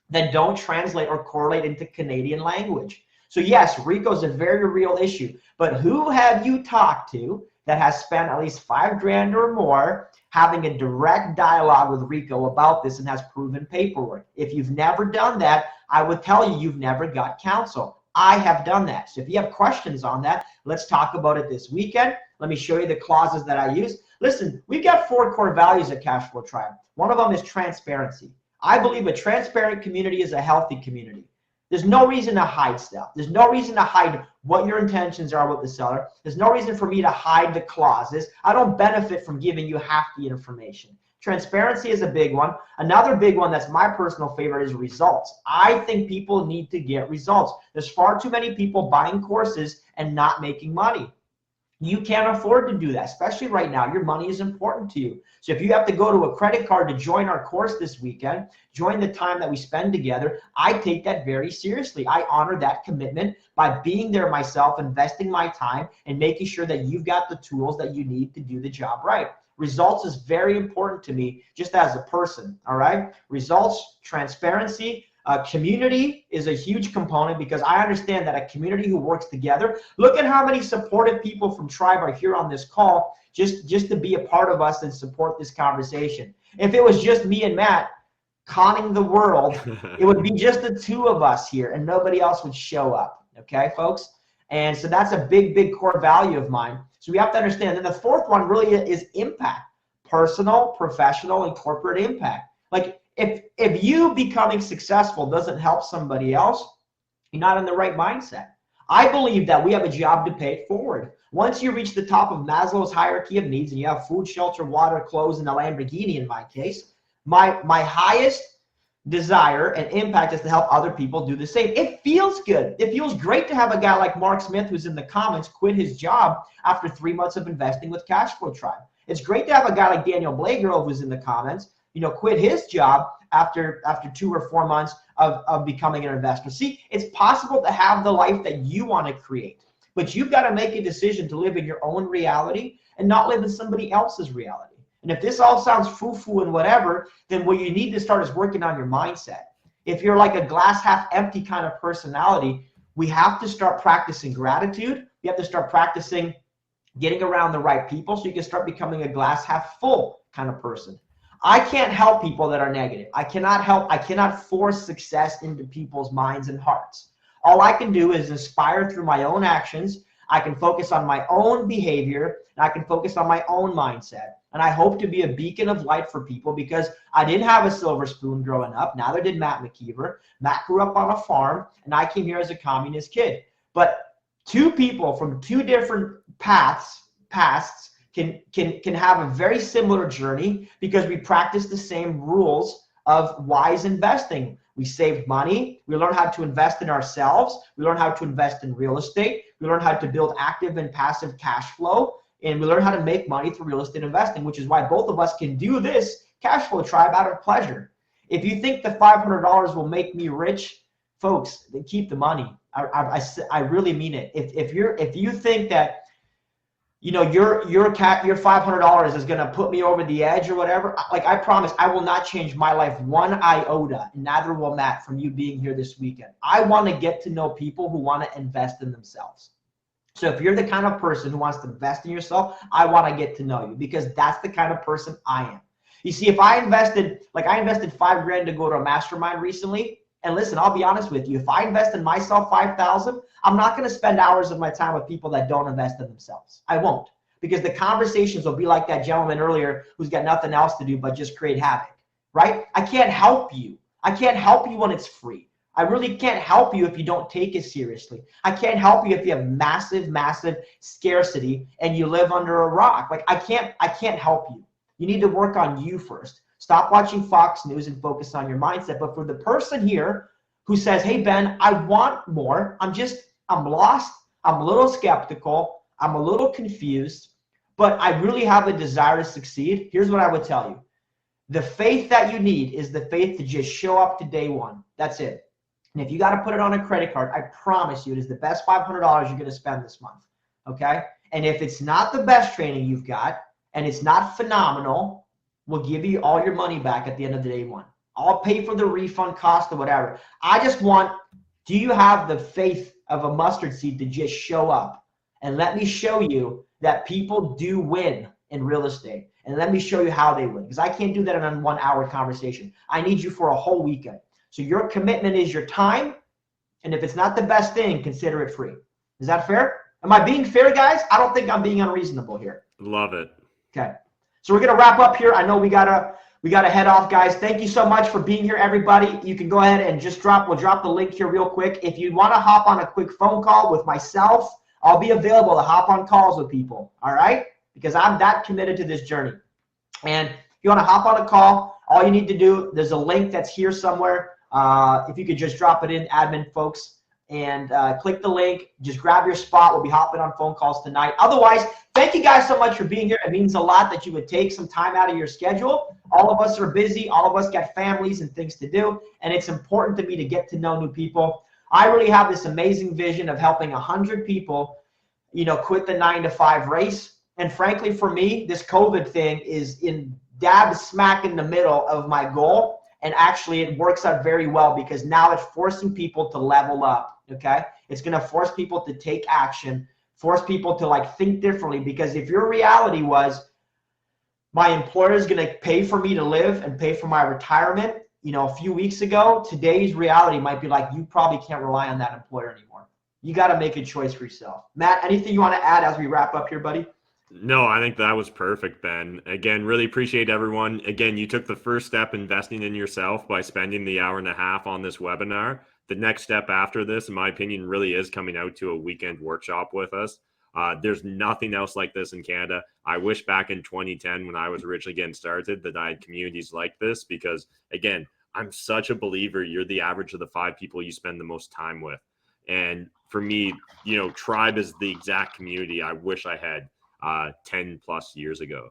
that don't translate or correlate into Canadian language. So yes, RICO is a very real issue, but who have you talked to that has spent at least $5,000 or more having a direct dialogue with RICO about this and has proven paperwork? If you've never done that, I would tell you you've never got counsel. I have done that. So if you have questions on that, let's talk about it this weekend. Let me show you the clauses that I use. Listen, we've got 4 core values at Cashflow Tribe. One of them is transparency. I believe a transparent community is a healthy community. There's no reason to hide stuff. There's no reason to hide what your intentions are with the seller. There's no reason for me to hide the clauses. I don't benefit from giving you half the information. Transparency is a big one. Another big one that's my personal favorite is results. I think people need to get results. There's far too many people buying courses and not making money. You can't afford to do that, especially right now. Your money is important to you. So if you have to go to a credit card to join our course this weekend, join the time that we spend together, I take that very seriously. I honor that commitment by being there myself, investing my time, and making sure that you've got the tools that you need to do the job right. Results is very important to me just as a person, all right? Results, transparency, community is a huge component because I understand that a community who works together, look at how many supportive people from Tribe are here on this call just to be a part of us and support this conversation. If it was just me and Matt conning the world, it would be just the 2 of us here and nobody else would show up, okay, folks? And so that's a big, big core value of mine. So we have to understand. And the 4th one really is impact, personal, professional, and corporate impact. Like, if you becoming successful doesn't help somebody else, you're not in the right mindset. I believe that we have a job to pay it forward. Once you reach the top of Maslow's hierarchy of needs and you have food, shelter, water, clothes, and a Lamborghini in my case, my highest desire and impact is to help other people do the same. It feels good. It feels great to have a guy like Mark Smith, who's in the comments, quit his job after 3 months of investing with Cashflow Tribe. It's great to have a guy like Daniel Blagrove, who's in the comments, quit his job after 2 or 4 months of becoming an investor. See, it's possible to have the life that you want to create, but you've got to make a decision to live in your own reality and not live in somebody else's reality. And if this all sounds foo-foo and whatever, then what you need to start is working on your mindset. If you're like a glass half empty kind of personality, we have to start practicing gratitude. We have to start practicing getting around the right people so you can start becoming a glass half full kind of person. I can't help people that are negative. I cannot force success into people's minds and hearts. All I can do is inspire through my own actions. I can focus on my own behavior, and I can focus on my own mindset. And I hope to be a beacon of light for people because I didn't have a silver spoon growing up. Neither did Matt McKeever. Matt grew up on a farm, and I came here as a communist kid. But 2 people from 2 different pasts can have a very similar journey because we practice the same rules of wise investing. We save money. We learn how to invest in ourselves. We learn how to invest in real estate. We learn how to build active and passive cash flow. And we learn how to make money through real estate investing, which is why both of us can do this Cashflow Tribe out of pleasure. If you think the $500 will make me rich, folks, then keep the money. I really mean it. If you think that your $500 is going to put me over the edge or whatever, like, I promise I will not change my life 1 iota, and neither will Matt from you being here this weekend. I want to get to know people who want to invest in themselves. So if you're the kind of person who wants to invest in yourself, I want to get to know you because that's the kind of person I am. You see, if I invested $5,000 to go to a mastermind recently, and listen, I'll be honest with you, if I invest in myself $5,000, I'm not going to spend hours of my time with people that don't invest in themselves. I won't, because the conversations will be like that gentleman earlier who's got nothing else to do but just create havoc, right? I can't help you. I can't help you when it's free. I really can't help you if you don't take it seriously. I can't help you if you have massive, massive scarcity and you live under a rock. Like I can't help you. You need to work on you first. Stop watching Fox News and focus on your mindset. But for the person here who says, hey, Ben, I want more. I'm lost. I'm a little skeptical. I'm a little confused, but I really have a desire to succeed. Here's what I would tell you. The faith that you need is the faith to just show up to day one. That's it. And if you got to put it on a credit card, I promise you it is the best $500 you're going to spend this month. Okay? And if it's not the best training you've got and it's not phenomenal, we'll give you all your money back at the end of the day one. I'll pay for the refund cost or whatever. I just want, do you have the faith of a mustard seed to just show up? And let me show you that people do win in real estate. And let me show you how they win. Because I can't do that in a 1 hour conversation. I need you for a whole weekend. So your commitment is your time. And if it's not the best thing, consider it free. Is that fair? Am I being fair, guys? I don't think I'm being unreasonable here. Love it. Okay. So we're going to wrap up here. I know we gotta head off, guys. Thank you so much for being here, everybody. You can go ahead and just we'll drop the link here real quick. If you want to hop on a quick phone call with myself, I'll be available to hop on calls with people, all right? Because I'm that committed to this journey. And if you want to hop on a call, all you need to do, there's a link that's here somewhere. If you could just drop it in, admin folks, and click the link. Just grab your spot. We'll be hopping on phone calls tonight. Otherwise, thank you guys so much for being here. It means a lot that you would take some time out of your schedule. All of us are busy. All of us got families and things to do. And it's important to me to get to know new people. I really have this amazing vision of helping 100 people, quit the 9-to-5 race. And frankly, for me, this COVID thing is dab smack in the middle of my goal. And actually, it works out very well because now it's forcing people to level up, okay? It's going to force people to take action, force people to think differently, because if your reality was my employer is going to pay for me to live and pay for my retirement, a few weeks ago, today's reality might be you probably can't rely on that employer anymore. You got to make a choice for yourself. Matt, anything you want to add as we wrap up here, buddy? No, I think that was perfect, Ben. Again, really appreciate everyone. Again, you took the first step investing in yourself by spending the 1.5 hours on this webinar. The next step after this, in my opinion, really is coming out to a weekend workshop with us. There's nothing else like this in Canada. I wish back in 2010 when I was originally getting started that I had communities like this because, again, I'm such a believer you're the average of the 5 people you spend the most time with. And for me, Tribe is the exact community I wish I had 10 plus years ago.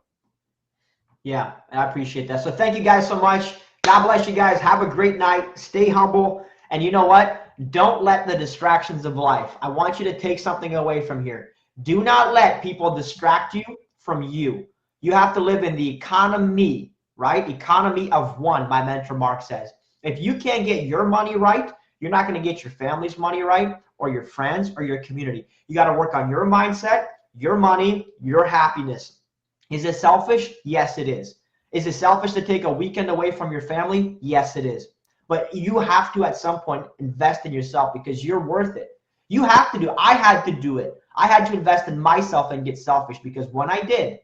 Yeah, I appreciate that. So thank you guys so much. God bless you guys. Have a great night. Stay humble. And you know what? Don't let the distractions of life. I want you to take something away from here. Do not let people distract you from you. You have to live in the economy, right? Economy of one, my mentor Mark says. If you can't get your money right, you're not going to get your family's money right or your friends or your community. You got to work on your mindset, your money, your happiness. Is it selfish? Yes, it is. Is it selfish to take a weekend away from your family? Yes, it is. But you have to, at some point, invest in yourself because you're worth it. You have to do it. I had to do it. I had to invest in myself and get selfish because when I did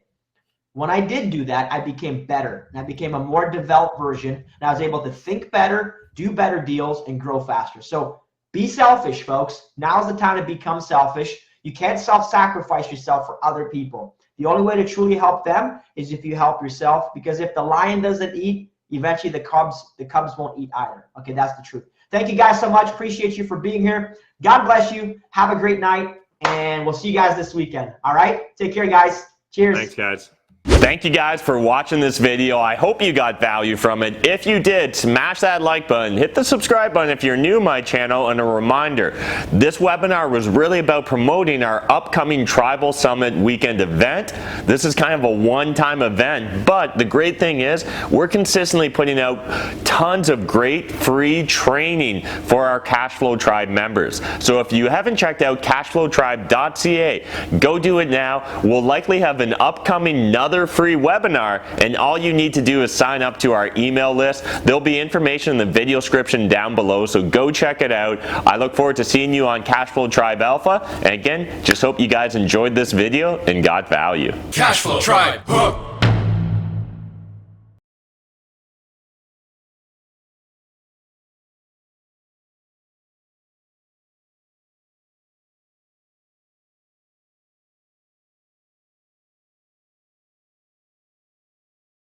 do that, I became better. And I became a more developed version. And I was able to think better, do better deals, and grow faster. So be selfish, folks. Now's the time to become selfish. You can't self-sacrifice yourself for other people. The only way to truly help them is if you help yourself, because if the lion doesn't eat, eventually the cubs won't eat either. Okay, that's the truth. Thank you guys so much. Appreciate you for being here. God bless you. Have a great night, and we'll see you guys this weekend. All right? Take care, guys. Cheers. Thanks, guys. Thank you guys for watching this video. I hope you got value from it. If you did, smash that like button, hit the subscribe button if you're new to my channel, and a reminder, this webinar was really about promoting our upcoming Tribal Summit weekend event. This is kind of a one-time event, but the great thing is we're consistently putting out tons of great free training for our Cashflow Tribe members. So if you haven't checked out cashflowtribe.ca, go do it now. We'll likely have an upcoming another free webinar, and all you need to do is sign up to our email list. There'll be information in the video description down below, so go check it out. I look forward to seeing you on Cashflow Tribe Alpha, and again, just hope you guys enjoyed this video and got value. Cashflow Tribe.